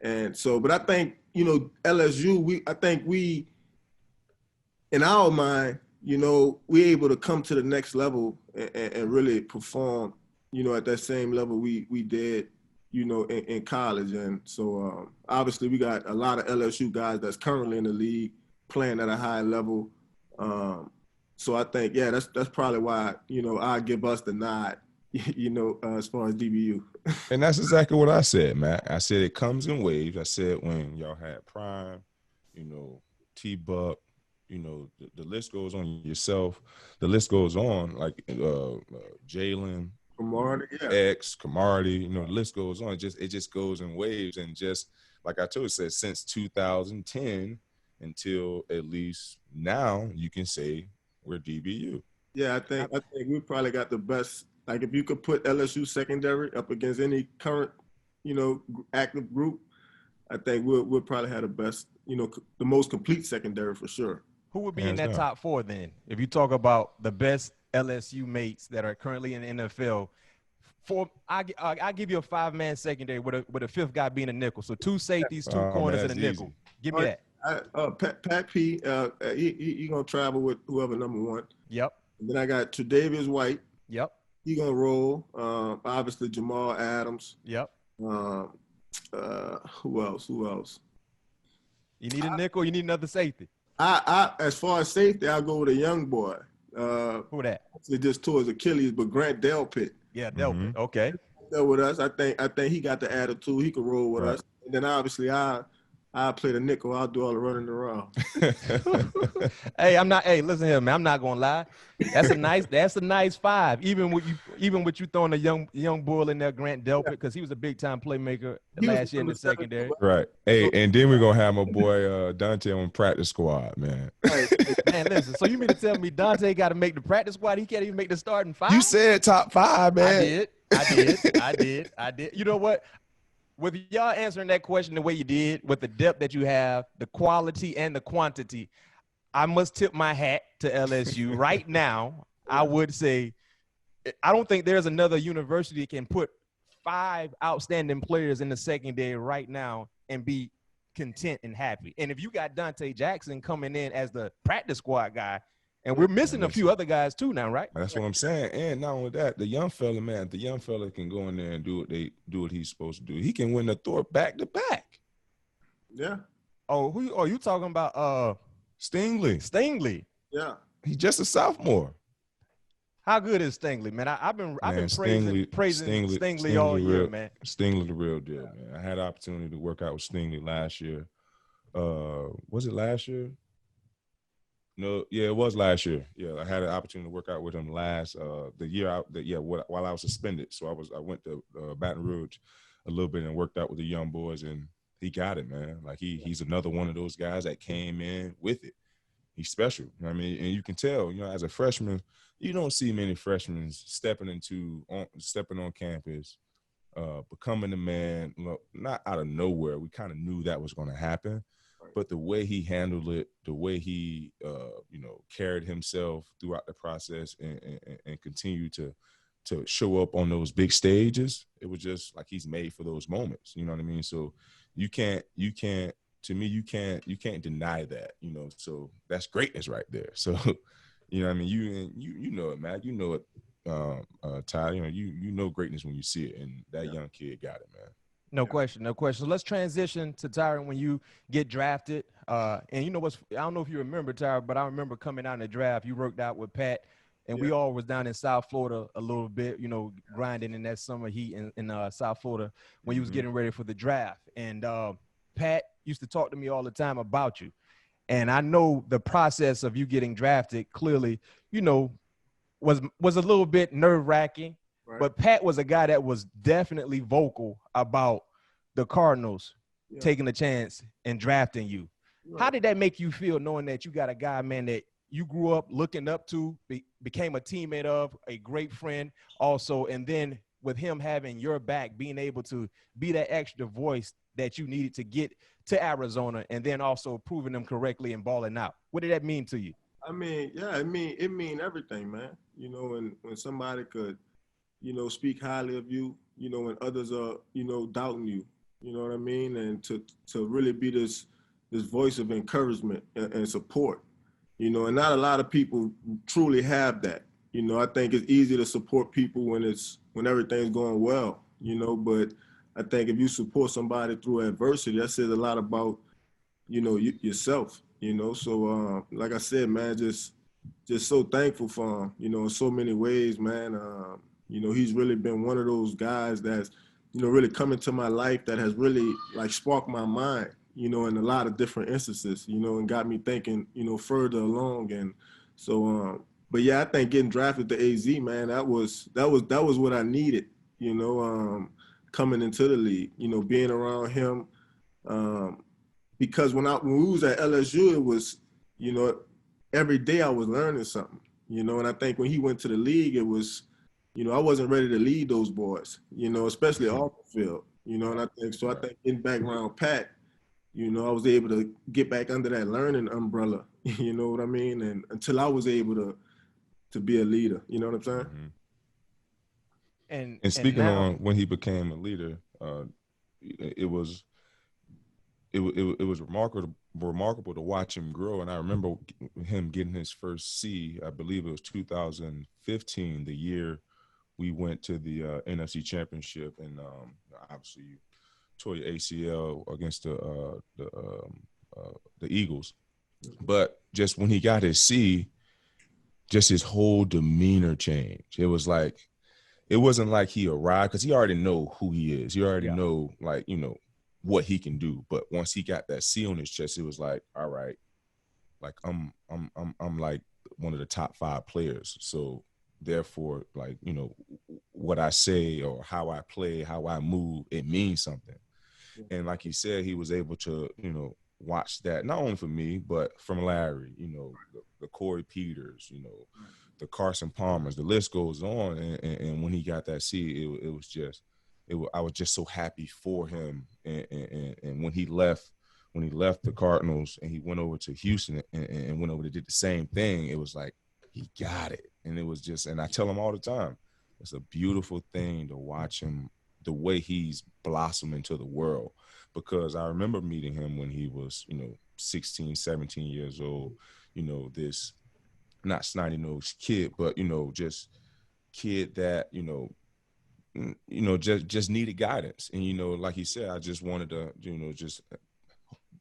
And so, but I think, you know, LSU, I think we, in our mind, you know, we're able to come to the next level and really perform, you know, at that same level we did, you know, in college. And so obviously we got a lot of LSU guys that's currently in the league playing at a high level. So I think, yeah, that's probably why, you know, I give us the nod, you know, as far as DBU. And that's exactly what I said, Matt. I said it comes in waves. I said when y'all had Prime, you know, T-Buck, you know, the list goes on, yourself. The list goes on, like Jalen, Camardi, yeah. X, Camardi, you know, the list goes on. It just goes in waves. And just like I told you, said since 2010 until at least now, you can say we're DBU. Yeah, I think we probably got the best. Like if you could put LSU secondary up against any current, you know, active group, I think we'll probably have the best, you know, the most complete secondary for sure. Who would be in that top 4 then? If you talk about the best LSU mates that are currently in the NFL, I give you a 5-man secondary with a 5th guy being a nickel. So 2 safeties, 2 corners, and a nickel. Easy. Give me that. Pat P, he gonna travel with whoever number 1. Yep. And then I got Tre'Davious White. Yep. He gonna roll. Obviously Jamal Adams. Yep. Who else? You need a nickel. You need another safety. I as far as safety, I'll go with a young boy. Who that? It just tore his Achilles, but Grant Delpit. Yeah, Delpit. Okay. With us, I think he got the attitude. He could roll with us. And then obviously I play the nickel. I'll do all the running around. Hey, listen here, man. I'm not gonna lie. That's a nice 5. Even with you throwing a young bull in there, Grant Delpit, because he was a big time playmaker last year in the secondary. Right. Hey, and then we're gonna have my boy Dante on practice squad, man. Man, listen. So you mean to tell me Dante got to make the practice squad? He can't even make the starting 5? You said top 5, man. I did. You know what? With y'all answering that question the way you did, with the depth that you have, the quality and the quantity, I must tip my hat to LSU. Right now, I would say I don't think there's another university that can put 5 outstanding players in the secondary right now and be content and happy. And if you got Dante Jackson coming in as the practice squad guy, and we're missing a few other guys too now, right? That's what I'm saying. And not only that, the young fella, man, can go in there and do what he's supposed to do. He can win the Thorpe back to back. Yeah. Oh, who are you talking about? Stingley. Yeah. He's just a sophomore. How good is Stingley, man? I've been praising Stingley all year, man. Stingley the real deal, man. I had the opportunity to work out with Stingley last year. Was it last year? No, yeah, it was last year. Yeah, I had an opportunity to work out with him while I was suspended. So I went to Baton Rouge a little bit and worked out with the young boys, and he got it, man. Like he's another one of those guys that came in with it. He's special. You know what I mean? And you can tell, you know, as a freshman, you don't see many freshmen stepping on campus becoming the man, not out of nowhere. We kind of knew that was going to happen, but the way he handled it, the way he, carried himself throughout the process and continued to show up on those big stages, it was just like he's made for those moments. You know what I mean? So you can't deny that, so that's greatness right there. So, you know what I mean? You know it, Matt, you know it. Ty, you know greatness when you see it, and that young kid got it, man. No question, no question. So let's transition to Tyrann when you get drafted. And you know what's, I don't know if you remember, Tyrann, but I remember coming out in the draft. You worked out with Pat, and we all was down in South Florida a little bit, grinding in that summer heat in South Florida when you was getting ready for the draft. And Pat used to talk to me all the time about you. And I know the process of you getting drafted clearly, was a little bit nerve-wracking, but Pat was a guy that was definitely vocal about the Cardinals taking a chance and drafting you. How did that make you feel, knowing that you got a guy, man, that you grew up looking up to, became a teammate of, a great friend also, and then with him having your back, being able to be that extra voice that you needed to get to Arizona, and then also proving them correctly and balling out? What did that mean to you? I mean, yeah, it mean everything, man. When somebody could, speak highly of you, when others are, doubting you, you know what I mean? And to really be this voice of encouragement and support, and not a lot of people truly have that. I think it's easy to support people when everything's going well, but I think if you support somebody through adversity, that says a lot about, yourself. So like I said, man, just so thankful for him, in so many ways, man. He's really been one of those guys that's, really come into my life that has really like sparked my mind, in a lot of different instances, and got me thinking, further along. And so, but yeah, I think getting drafted to AZ, man, that was what I needed, coming into the league, being around him. Because when we was at LSU, it was, every day I was learning something, and I think when he went to the league, it was, I wasn't ready to lead those boys, especially off the field, and I think getting back around Pat, I was able to get back under that learning umbrella, you know what I mean? And until I was able to be a leader, you know what I'm saying? And speaking on when he became a leader, it was remarkable to watch him grow. And I remember him getting his first C, I believe it was 2015, the year we went to the NFC Championship, and obviously you tore your ACL against the Eagles. But just when he got his C, just his whole demeanor changed. It was like, it wasn't like he arrived, because he already know who he is. He already know, like, what he can do. But once he got that C on his chest, it was like, all right, like I'm like one of the top 5 players. So therefore, like, what I say or how I play, how I move, it means something. And like he said, he was able to, watch that, not only for me, but from Larry, the Corey Peters, the Carson Palmers, the list goes on. And when he got that C, it was just, I was just so happy for him. And when he left the Cardinals and he went over to Houston and went over to did the same thing, it was like, he got it. And it was just, and I tell him all the time, it's a beautiful thing to watch him, the way he's blossoming to the world. Because I remember meeting him when he was, 16, 17 years old, this not snotty-nosed kid, but, just kid that, just needed guidance. And, like he said, I just wanted to, just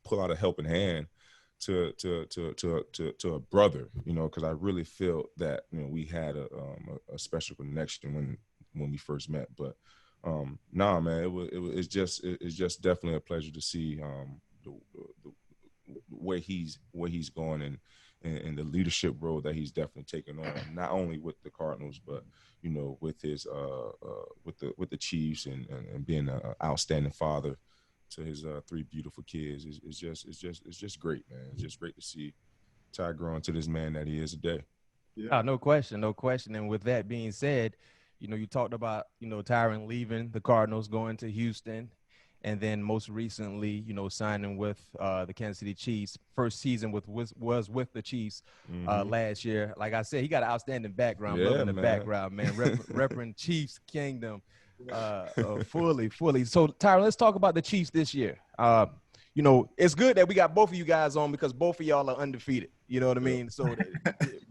pull out a helping hand to a brother, because I really felt that, we had a special connection when we first met. But nah, man, it's just definitely a pleasure to see the where he's going and the leadership role that he's definitely taken on, not only with the Cardinals, but with his with the Chiefs and being an outstanding father to his 3 beautiful kids. It's just great, man. It's just great to see Ty growing to this man that he is today. Yeah. No question. And with that being said, You talked about, Tyrann leaving the Cardinals, going to Houston, and then most recently, signing with the Kansas City Chiefs. First season was with the Chiefs last year. Like I said, he got an outstanding background. Yeah, Loving the man. background, man. Repping Chiefs Kingdom fully. So, Tyrann, let's talk about the Chiefs this year. It's good that we got both of you guys on because both of y'all are undefeated. You know what I mean? So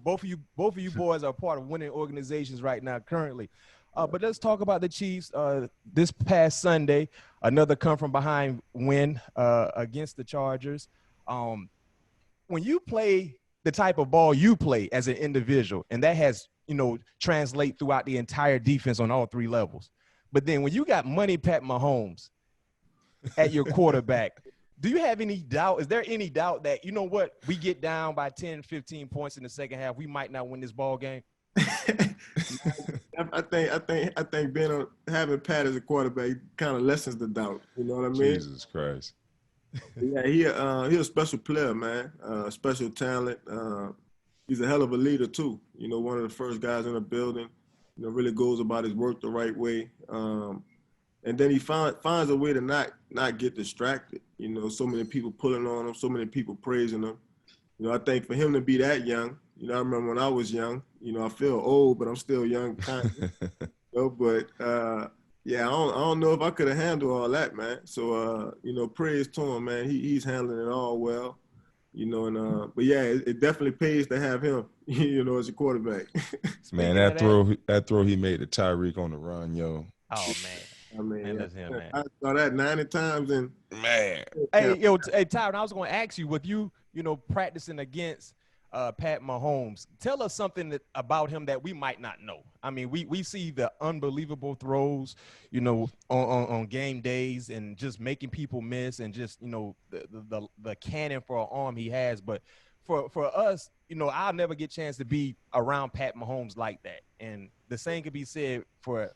both of you boys are part of winning organizations right now currently. But let's talk about the Chiefs. This past Sunday, another come from behind win against the Chargers. When you play the type of ball you play as an individual, and that has, translate throughout the entire defense on all three levels. But then when you got money Pat Mahomes at your quarterback, do you have any doubt? Is there any doubt that, we get down by 10, 15 points in the second half, we might not win this ball game? I think having Pat as a quarterback kind of lessens the doubt. You know what I mean? Jesus Christ. Yeah, he's a special player, man. Special talent. He's a hell of a leader too. One of the first guys in the building. Really goes about his work the right way. And then he finds a way to not get distracted. So many people pulling on him, so many people praising him. I think for him to be that young, I remember when I was young, I feel old, but I'm still young, kind of. But yeah, I don't know if I could have handled all that, man. So praise to him, man. He's handling it all well. But yeah, it definitely pays to have him, as a quarterback. Man, that throw he made to Tyreek on the run, yo. Oh man. I mean, man, that's him, man. I saw that 90 times and man. Hey, Tyrann, I was going to ask you, with you, practicing against Pat Mahomes, tell us something about him that we might not know. I mean, we see the unbelievable throws, on game days and just making people miss and just, the cannon for an arm he has. But for us, I'll never get a chance to be around Pat Mahomes like that. And the same could be said for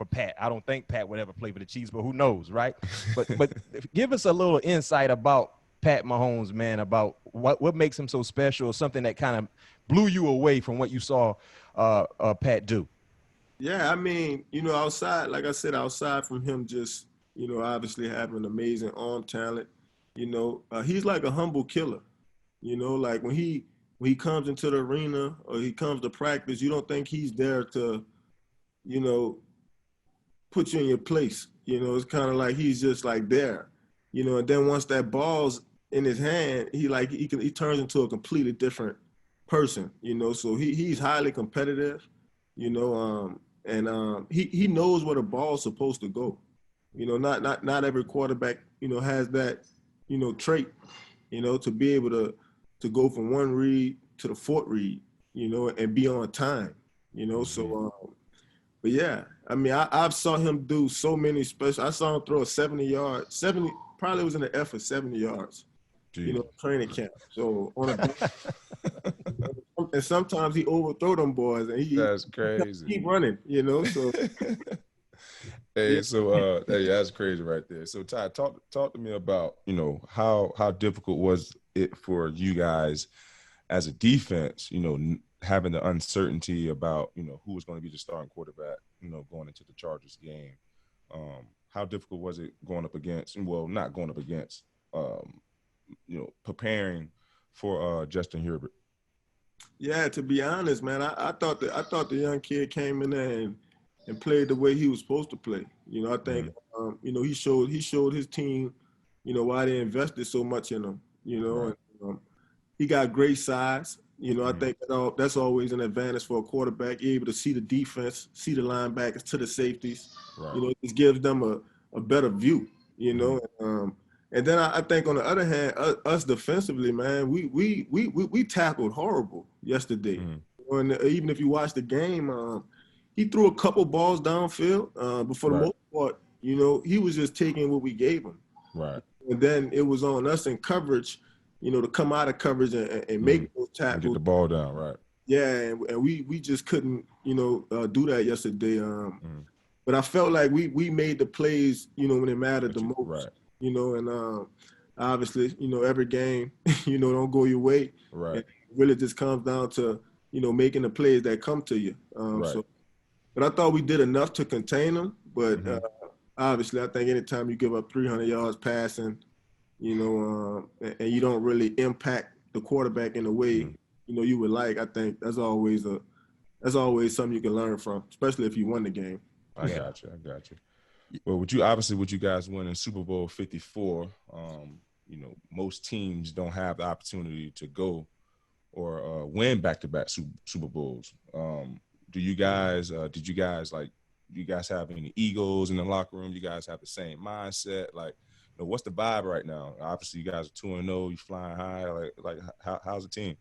Pat. I don't think Pat would ever play for the Chiefs, but who knows, right? But give us a little insight about Pat Mahomes, man, about what makes him so special, or something that kind of blew you away from what you saw Pat do. Yeah, I mean, outside, like I said, outside from him just, obviously having an amazing arm talent, he's like a humble killer. Like when he comes into the arena or he comes to practice, you don't think he's there to, put you in your place. It's kind of like he's just like there, and then once that ball's in his hand, he turns into a completely different person, so he's highly competitive, and he knows where the ball's supposed to go. Not every quarterback, has that, trait, to be able to go from one read to the fourth read, and be on time, so but yeah, I mean, I've saw him do so many special. I saw him throw a 70-yard, probably was in the effort 70 yards, training camp. So and sometimes he overthrow them boys, and that's crazy. Keep running, So hey, so that's crazy right there. So Ty, talk to me about how difficult was it for you guys as a defense, having the uncertainty about, who was going to be the starting quarterback, going into the Chargers game. How difficult was it not going up against, preparing for Justin Herbert? Yeah, to be honest, man, I thought the young kid came in there and played the way he was supposed to play. I think, he showed his team, why they invested so much in him, Right. and, he got great size. I think that's always an advantage for a quarterback. You're able to see the defense, see the linebackers to the safeties. Right. It just gives them a better view, and then I think on the other hand, us defensively, man, we tackled horrible yesterday. And even if you watch the game, he threw a couple balls downfield, but for the most part, he was just taking what we gave him. Right. And then it was on us in coverage, to come out of coverage and make those tackles. Get the ball down, right. Yeah, and we just couldn't, do that yesterday. But I felt like we made the plays, when it mattered the most. Right. And obviously, every game, don't go your way. Right. It really just comes down to, making the plays that come to you. Right. So But I thought we did enough to contain them. But obviously, I think anytime you give up 300 yards passing, and you don't really impact the quarterback in a way, you would like, I think that's always something you can learn from, especially if you won the game. I got you. Well, would you guys win in Super Bowl 54? Most teams don't have the opportunity to go or win back-to-back Super Bowls. Did you guys have any egos in the locker room? You guys have the same mindset? Like, what's the vibe right now? Obviously, you guys are 2-0. You're flying high. Like how's the team?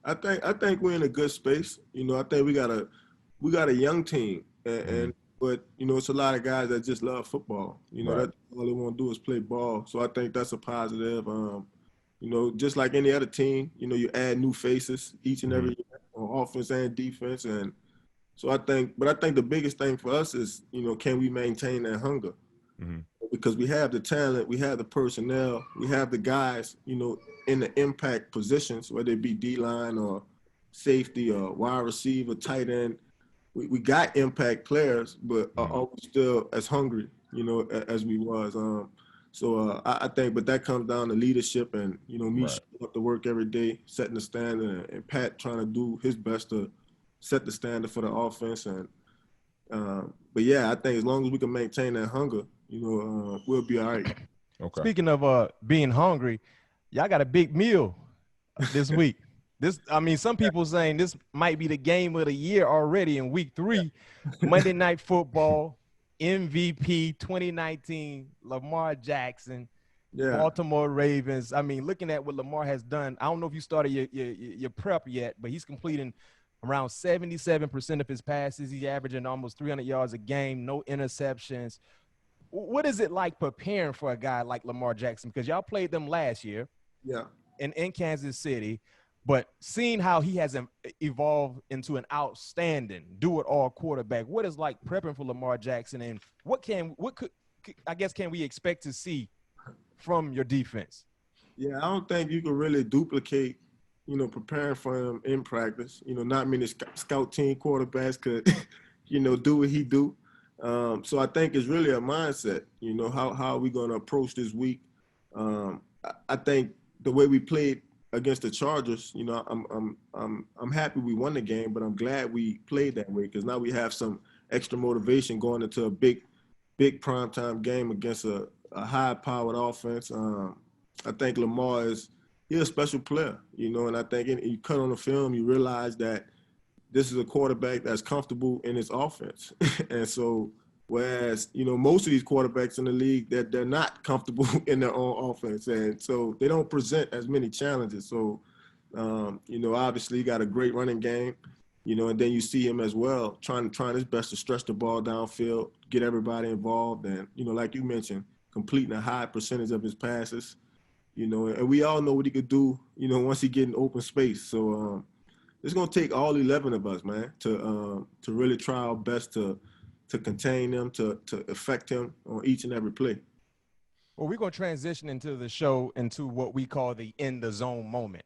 I think we're in a good space. I think we got a young team, but it's a lot of guys that just love football. Right. That's all they want to do is play ball. So I think that's a positive. Just like any other team, you add new faces each and every year on offense and defense, and so I think the biggest thing for us is, can we maintain that hunger? Because we have the talent, we have the personnel, we have the guys, in the impact positions, whether it be D-line or safety or wide receiver, tight end. We got impact players, but are we still as hungry, as we was? So I think, but that comes down to leadership and, me showing up to work every day, setting the standard, and Pat trying to do his best to set the standard for the offense. And but yeah, I think as long as we can maintain that hunger, we'll be all right. Okay. Speaking of being hungry, y'all got a big meal this week. Some people saying this might be the game of the year already in week 3. Monday Night Football, MVP 2019, Lamar Jackson, Baltimore Ravens. Looking at what Lamar has done, I don't know if you started your prep yet, but he's completing around 77% of his passes. He's averaging almost 300 yards a game, no interceptions. What is it like preparing for a guy like Lamar Jackson? Because y'all played them last year in Kansas City, but seeing how he has evolved into an outstanding do-it-all quarterback, what is like prepping for Lamar Jackson, and what can we expect to see from your defense? Yeah, I don't think you can really duplicate, preparing for him in practice. Not many scout team quarterbacks could, do what he do. So I think it's really a mindset. How are we going to approach this week? I think the way we played against the Chargers, I'm happy we won the game, but I'm glad we played that way because now we have some extra motivation going into a big primetime game against a high-powered offense. I think Lamar he's a special player, and I think you cut on the film, you realize that this is a quarterback that's comfortable in his offense. And so, whereas, most of these quarterbacks in the league, they're not comfortable in their own offense. And so they don't present as many challenges. So, obviously he got a great running game, and then you see him as well trying his best to stretch the ball downfield, get everybody involved. And, like you mentioned, completing a high percentage of his passes, and we all know what he could do, once he get in open space. So, it's going to take all 11 of us, man, to really try our best to contain him, to affect him on each and every play. Well, we're going to transition into the show into what we call the in the zone moment.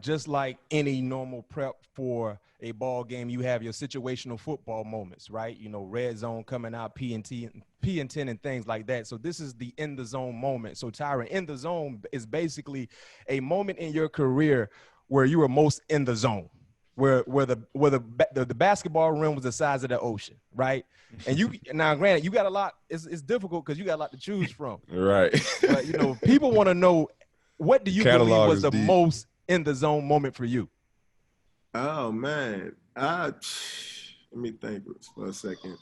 Just like any normal prep for a ball game, you have your situational football moments, right? Red zone coming out, P and 10 and things like that. So this is the in the zone moment. So Tyrann, in the zone is basically a moment in your career where you were most in the zone, where the basketball rim was the size of the ocean, right? And now, granted, you got a lot. It's difficult because you got a lot to choose from, right? But people want to know, what do you believe was the most in the zone moment for you? Oh man, let me think for a second.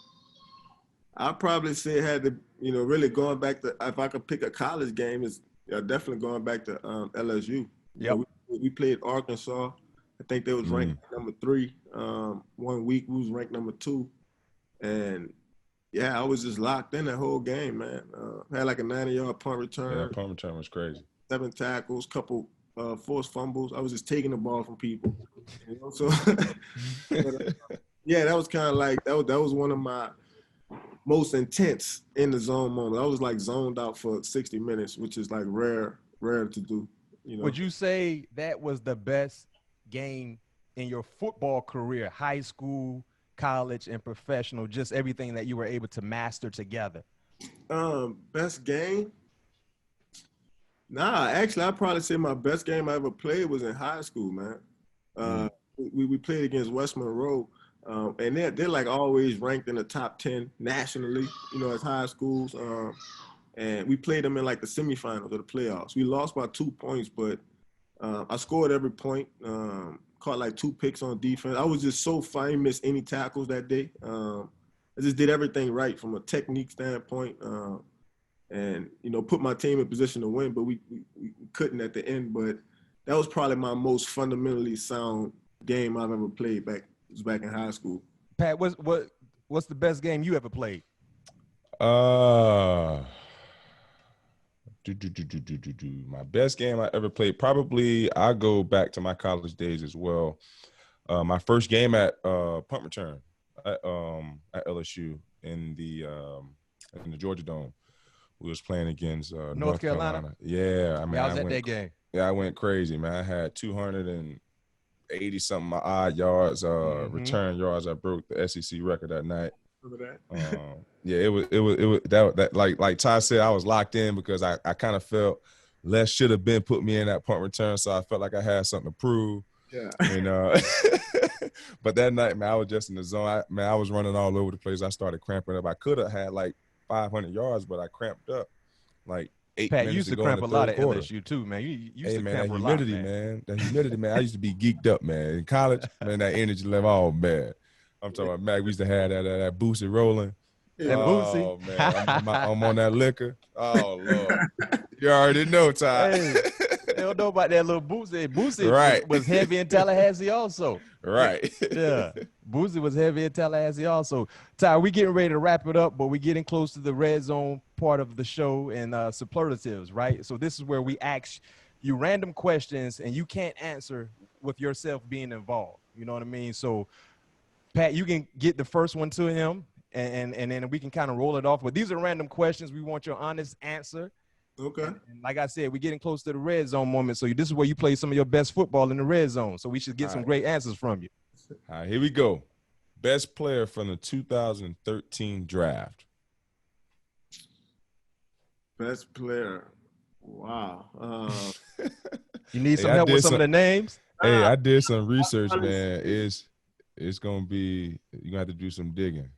I'd probably say it had to, really going back to, if I could pick a college game, is definitely going back to LSU. Yep. We played Arkansas. I think they was ranked number 3. 1 week we was ranked number 2, and yeah, I was just locked in that whole game, man. Had like a 90-yard punt return. Yeah, punt return was crazy. 7 tackles, couple forced fumbles. I was just taking the ball from people. So but, yeah, that was kind of like that was one of my most intense in the zone moments. I was like zoned out for 60 minutes, which is like rare to do. Would you say that was the best game in your football career, high school, college and professional, just everything that you were able to master together? Best game? Nah, actually, I'd probably say my best game I ever played was in high school, man. We played against West Monroe, and they're like always ranked in the top 10 nationally, as high schools. And we played them in like the semifinals of the playoffs. We lost by 2 points, but I scored every point. Caught like 2 picks on defense. I was just so fine, missed any tackles that day. I just did everything right from a technique standpoint, and put my team in position to win. But we couldn't at the end. But that was probably my most fundamentally sound game I've ever played. Back in high school. Pat, what's the best game you ever played? My best game I ever played, probably I go back to my college days as well. My first game at punt return at LSU in the Georgia Dome. We was playing against North Carolina. Yeah, I mean, I was at that game. Yeah, I went crazy, man. I had 280 something odd yards, return yards. I broke the SEC record that night. Remember that? Yeah, it was that like Ty said, I was locked in because I kind of felt less should have been put me in that punt return, so I felt like I had something to prove. Yeah. And but that night, man, I was just in the zone. I was running all over the place. I started cramping up. I could have had like 500 yards, but I cramped up like 8 Pat, minutes you used to go in cramp the a lot third at quarter. LSU too, man. You used Hey, to man, cramp that a lot, humidity, man. That humidity, man. I used to be geeked up, man. In college, man, that energy level, oh, man. I'm talking about Mac. We used to have that Boosie rolling. That Oh, Boosie. man. I'm on that liquor. Oh, Lord. You already know, Ty. Hey, they don't know about that little Boosie. Boosie Right. was heavy in Tallahassee also. Right. Yeah. Boosie was heavy in Tallahassee also. Ty, we getting ready to wrap it up, but we're getting close to the red zone part of the show and superlatives, right? So this is where we ask you random questions and you can't answer with yourself being involved. You know what I mean? So, Pat, you can get the first one to him and then we can kind of roll it off. But these are random questions. We want your honest answer. Okay. And like I said, we're getting close to the red zone moment. So this is where you play some of your best football in the red zone. So we should get some great answers from you. All right, here we go. Best player from the 2013 draft. Best player. Wow. You need some help with some of the names? Hey, I did some research, man. It's gonna be you're gonna have to do some digging.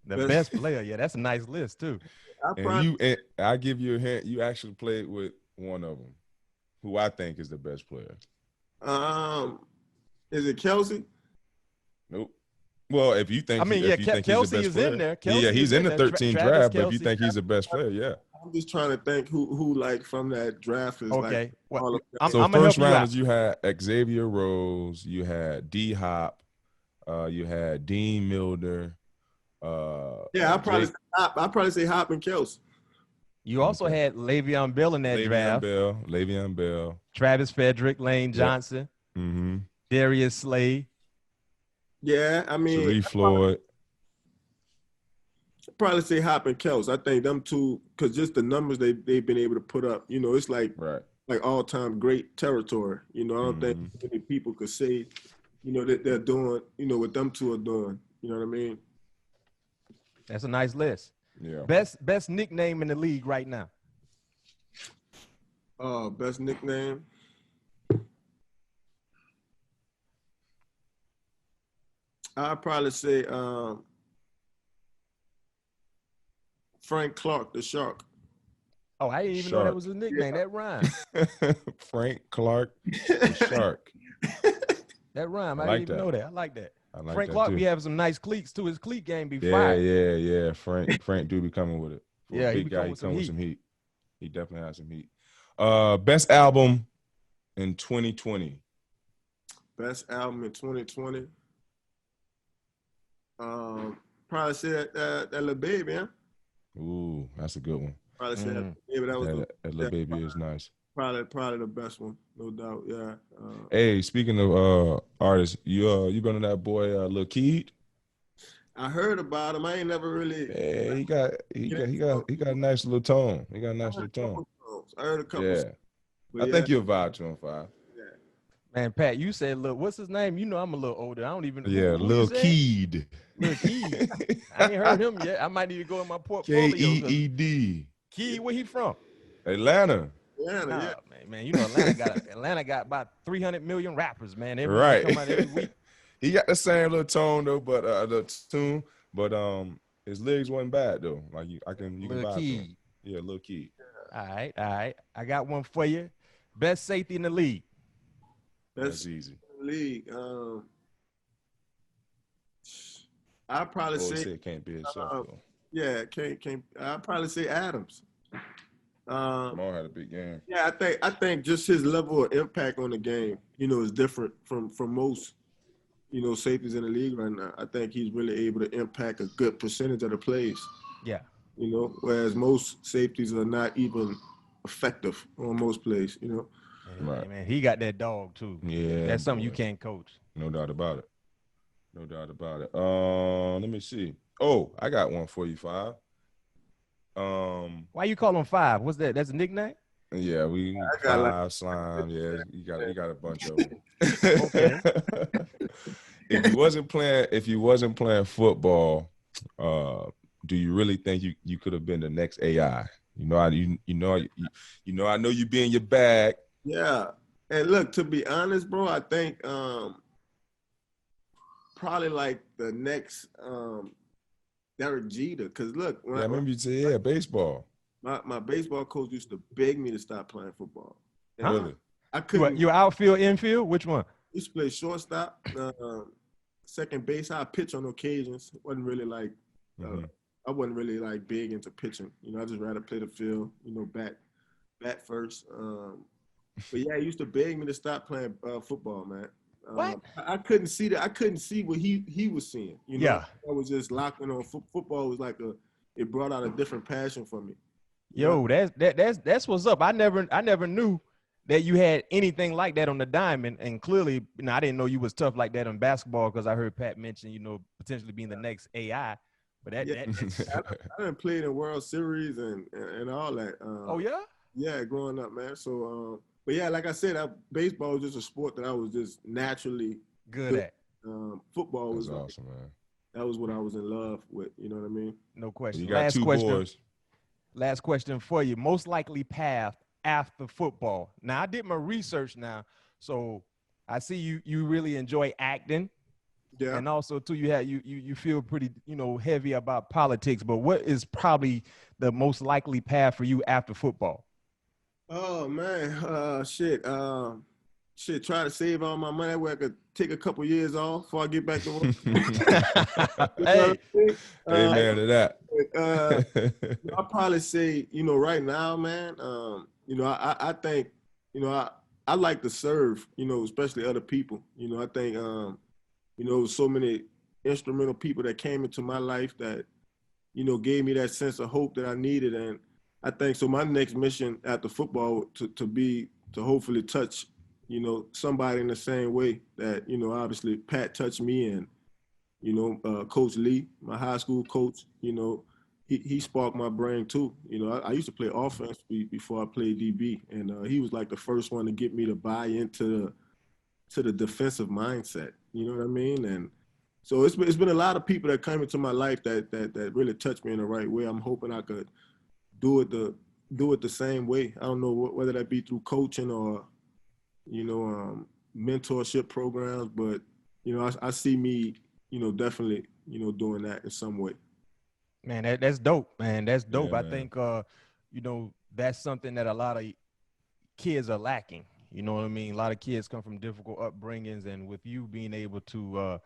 The best player, yeah, that's a nice list too. I give you a hint. You actually played with one of them, who I think is the best player. Is it Kelsey? Nope. Well, if you think, Kelsey he's the best is player, in there. Yeah, he's in the 13 draft. But if you think he's the best player, yeah. I'm just trying to think who like from that draft is okay. like. Well, so first rounders, you had Xavier Rose, you had D Hop, you had Dean Milder. Yeah, I'll probably say Hop and Kelsey. You also had Le'Veon Bell in that draft. Le'Veon Bell. Travis Frederick, Lane Johnson, Darius Slade. Yeah, I mean Sharif Floyd. I'd probably say Hop and Kelsey. I think them two, because just the numbers they've been able to put up, it's like all-time great territory. I don't think many people could say, that they're doing, what them two are doing. You know what I mean? That's a nice list. Yeah. Best nickname in the league right now. Best nickname. I'd probably say Frank Clark, the Shark. Oh, I didn't even know that was a nickname. That rhyme. Frank Clark, the Shark. That rhyme. I didn't even know that. I like that. Frank that Clark too. be having some nice cleats too. His cleat game be fire. Yeah. Frank do be coming with it. Yeah, big guy, he come with some heat. He definitely has some heat. Best album in 2020. Best album in 2020. Probably say that Lil Baby, huh? Ooh, that's a good one. Probably say that Baby. That Lil Baby is nice. Probably the best one, no doubt. Yeah. Hey, speaking of artists, you been on that boy Lil Keed? I heard about him. I ain't never really. Yeah, he got a nice little tone. He got a nice little tone. I heard a couple. Yeah, I think you'll vibe to him, Five. Man, Pat, you said, look, what's his name? You know I'm a little older. I don't even Yeah, who Lil you said? Keed. Lil Keed. I ain't heard him yet. I might need to go in my portfolio. Keed. Keed, where he from? Atlanta. Atlanta, yeah. Man, you know Atlanta got about 300 million rappers, man. Every one Right. come out every week. He got the same little tone though, but the tune, but his lyrics wasn't bad though. Like you can Lil vibe to him. Keed. Yeah, Lil Keed. All right. I got one for you. Best safety in the league. That's easy. League. I'd probably Boy say said can't be himself though. yeah, can't. I'd probably say Adams. Lamar had a big game. Yeah, I think just his level of impact on the game, is different from most, safeties in the league right now. I think he's really able to impact a good percentage of the plays. Yeah. Whereas most safeties are not even effective on most plays. Right. Man, he got that dog too. Yeah, that's something boy. you can't coach. No doubt about it. Let me see. Oh, I got one for you, 5. Why you call him 5? What's that? That's a nickname? Yeah, we got 5 slime. Yeah, you got a bunch of them. Okay. If you wasn't playing football, do you really think you could have been the next AI? I know you be in your bag. Yeah. And look, to be honest, bro, I think probably like the next Derek Jeter. Because look, I remember you said, baseball. My baseball coach used to beg me to stop playing football. And Really? I couldn't. You outfield, infield? Which one? I used to play shortstop, second base. I pitch on occasions. Wasn't really like I wasn't really like big into pitching. I just rather play the field. Bat first. But yeah, he used to beg me to stop playing football, man. What? I couldn't see that. I couldn't see what he was seeing. Yeah. I was just locked in on football. Was like it brought out a different passion for me. Yo, that's what's up. I never knew that you had anything like that on the diamond, and clearly, I didn't know you was tough like that on basketball because I heard Pat mention, potentially being the next AI. But I done played in World Series and all that. Oh yeah. Yeah, growing up, man. So, but yeah, like I said, baseball was just a sport that I was just naturally good at. Football was awesome, man. That was what I was in love with. You know what I mean? No question. You got two boys. Last question for you. Most likely path after football. Now, I did my research now, so I see you really enjoy acting. Yeah. And also, too, you feel pretty, heavy about politics. But what is probably the most likely path for you after football? Oh, man. Try to save all my money where I could take a couple years off before I get back to work. Hey. Amen to that. I'll probably say, right now, man, I think, I like to serve, especially other people. I think, so many instrumental people that came into my life that, gave me that sense of hope that I needed. And I think so my next mission after football to hopefully touch, somebody in the same way that, obviously Pat touched me and, Coach Lee, my high school coach, he sparked my brain too. I used to play offense before I played DB, and he was like the first one to get me to buy into the defensive mindset. You know what I mean? And so it's been a lot of people that come into my life that really touched me in the right way. I'm hoping I could do it the same way. I don't know whether that be through coaching or, mentorship programs, but I see me, definitely, doing that in some way. Man, that's dope, man. That's dope. Yeah, I think, that's something that a lot of kids are lacking. You know what I mean? A lot of kids come from difficult upbringings, and with you being able to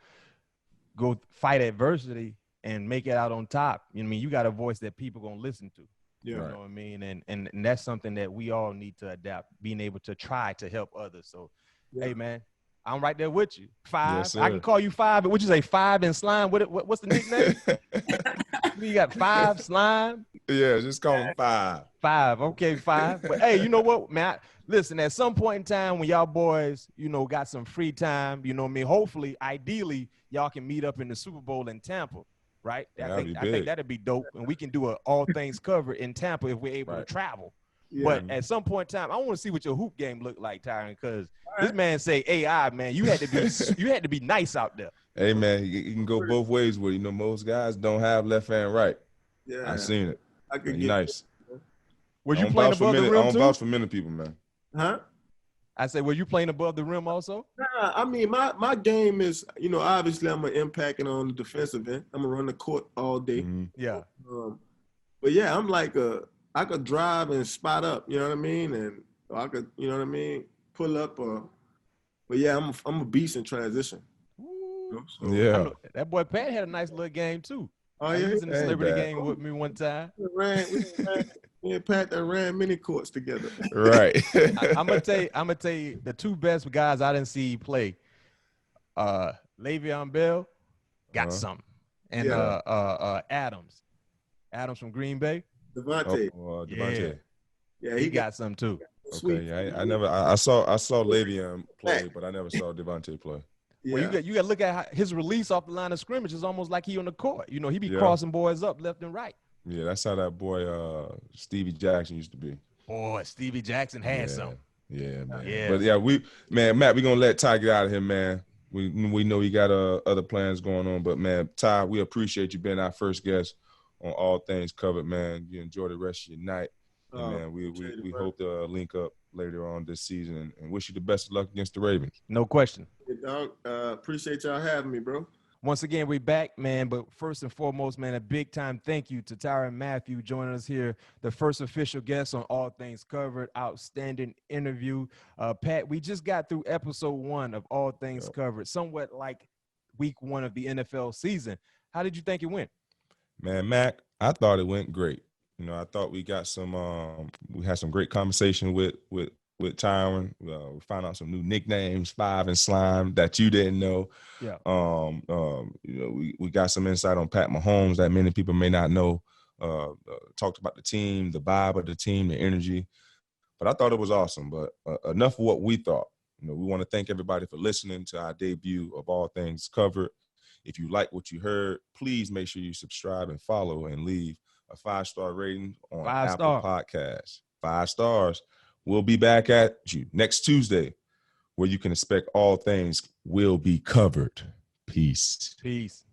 go fight adversity and make it out on top, you got a voice that people gonna listen to. Yeah. You know what I mean? And that's something that we all need to adapt, being able to try to help others. So, Hey, man, I'm right there with you. 5. Yes, I can call you 5, but would you say 5 and Slime? What's the nickname? You got 5 Slime? Yeah, just call him 5. 5. Okay, 5. But hey, you know what, man? Listen, at some point in time when y'all boys, got some free time, hopefully, ideally, y'all can meet up in the Super Bowl in Tampa, right? I think that'd be dope. And we can do a all things cover in Tampa if we're able to travel. But at some point in time, I want to see what your hoop game look like, Tyrann, because this man say AI, man, you had to be nice out there. Hey man, you can go both ways with it. Most guys don't have left and right. Yeah, I've seen it. I could get nice. Were you playing above the rim too? I don't vouch for many people, man. Huh? I said, were you playing above the rim also? Nah, I mean, my game is, obviously I'm gonna impact it on the defensive end. I'm gonna run the court all day. Mm-hmm. Yeah. But yeah, I'm like I could drive and spot up, you know what I mean, and I could, pull up. But yeah, I'm a beast in transition. So, yeah. That boy Pat had a nice little game too. Oh yeah, he was in the celebrity game with me one time. Me and Pat that ran mini courts together. Right. I'm gonna tell you the two best guys I didn't see play. Le'Veon Bell got something, and Adams from Green Bay. Devontae. Devontae. Yeah, he got some too. Okay, yeah, I saw Le'Veon play, but I never saw Devontae play. Yeah. Well, you got to look at his release off the line of scrimmage is almost like he on the court. He be crossing boys up left and right. Yeah, that's how that boy Stevie Jackson used to be. Boy, Stevie Jackson had some. Yeah, man. Yeah. But yeah, Matt, we're gonna let Ty get out of here, man. We know he got other plans going on, but man, Ty, we appreciate you being our first guest on All Things Covered, man. You enjoy the rest of your night. And man, we hope to link up later on this season and wish you the best of luck against the Ravens. No question. Hey, dog, appreciate y'all having me, bro. Once again, we back, man. But first and foremost, man, a big time thank you to Tyrann Mathieu joining us here, the first official guest on All Things Covered. Outstanding interview. Pat, we just got through episode 1 of All Things Covered, somewhat like week 1 of the NFL season. How did you think it went? Man, Mac, I thought it went great. I thought we got we had some great conversation with Tyrann. We found out some new nicknames, Five and Slime, that you didn't know. Yeah. We got some insight on Pat Mahomes that many people may not know. Talked about the team, the vibe of the team, the energy. But I thought it was awesome. But enough of what we thought. We want to thank everybody for listening to our debut of All Things Covered. If you like what you heard, please make sure you subscribe and follow and leave a 5-star rating on Apple Podcasts. 5 stars. We'll be back at you next Tuesday, where you can expect all things will be covered. Peace. Peace.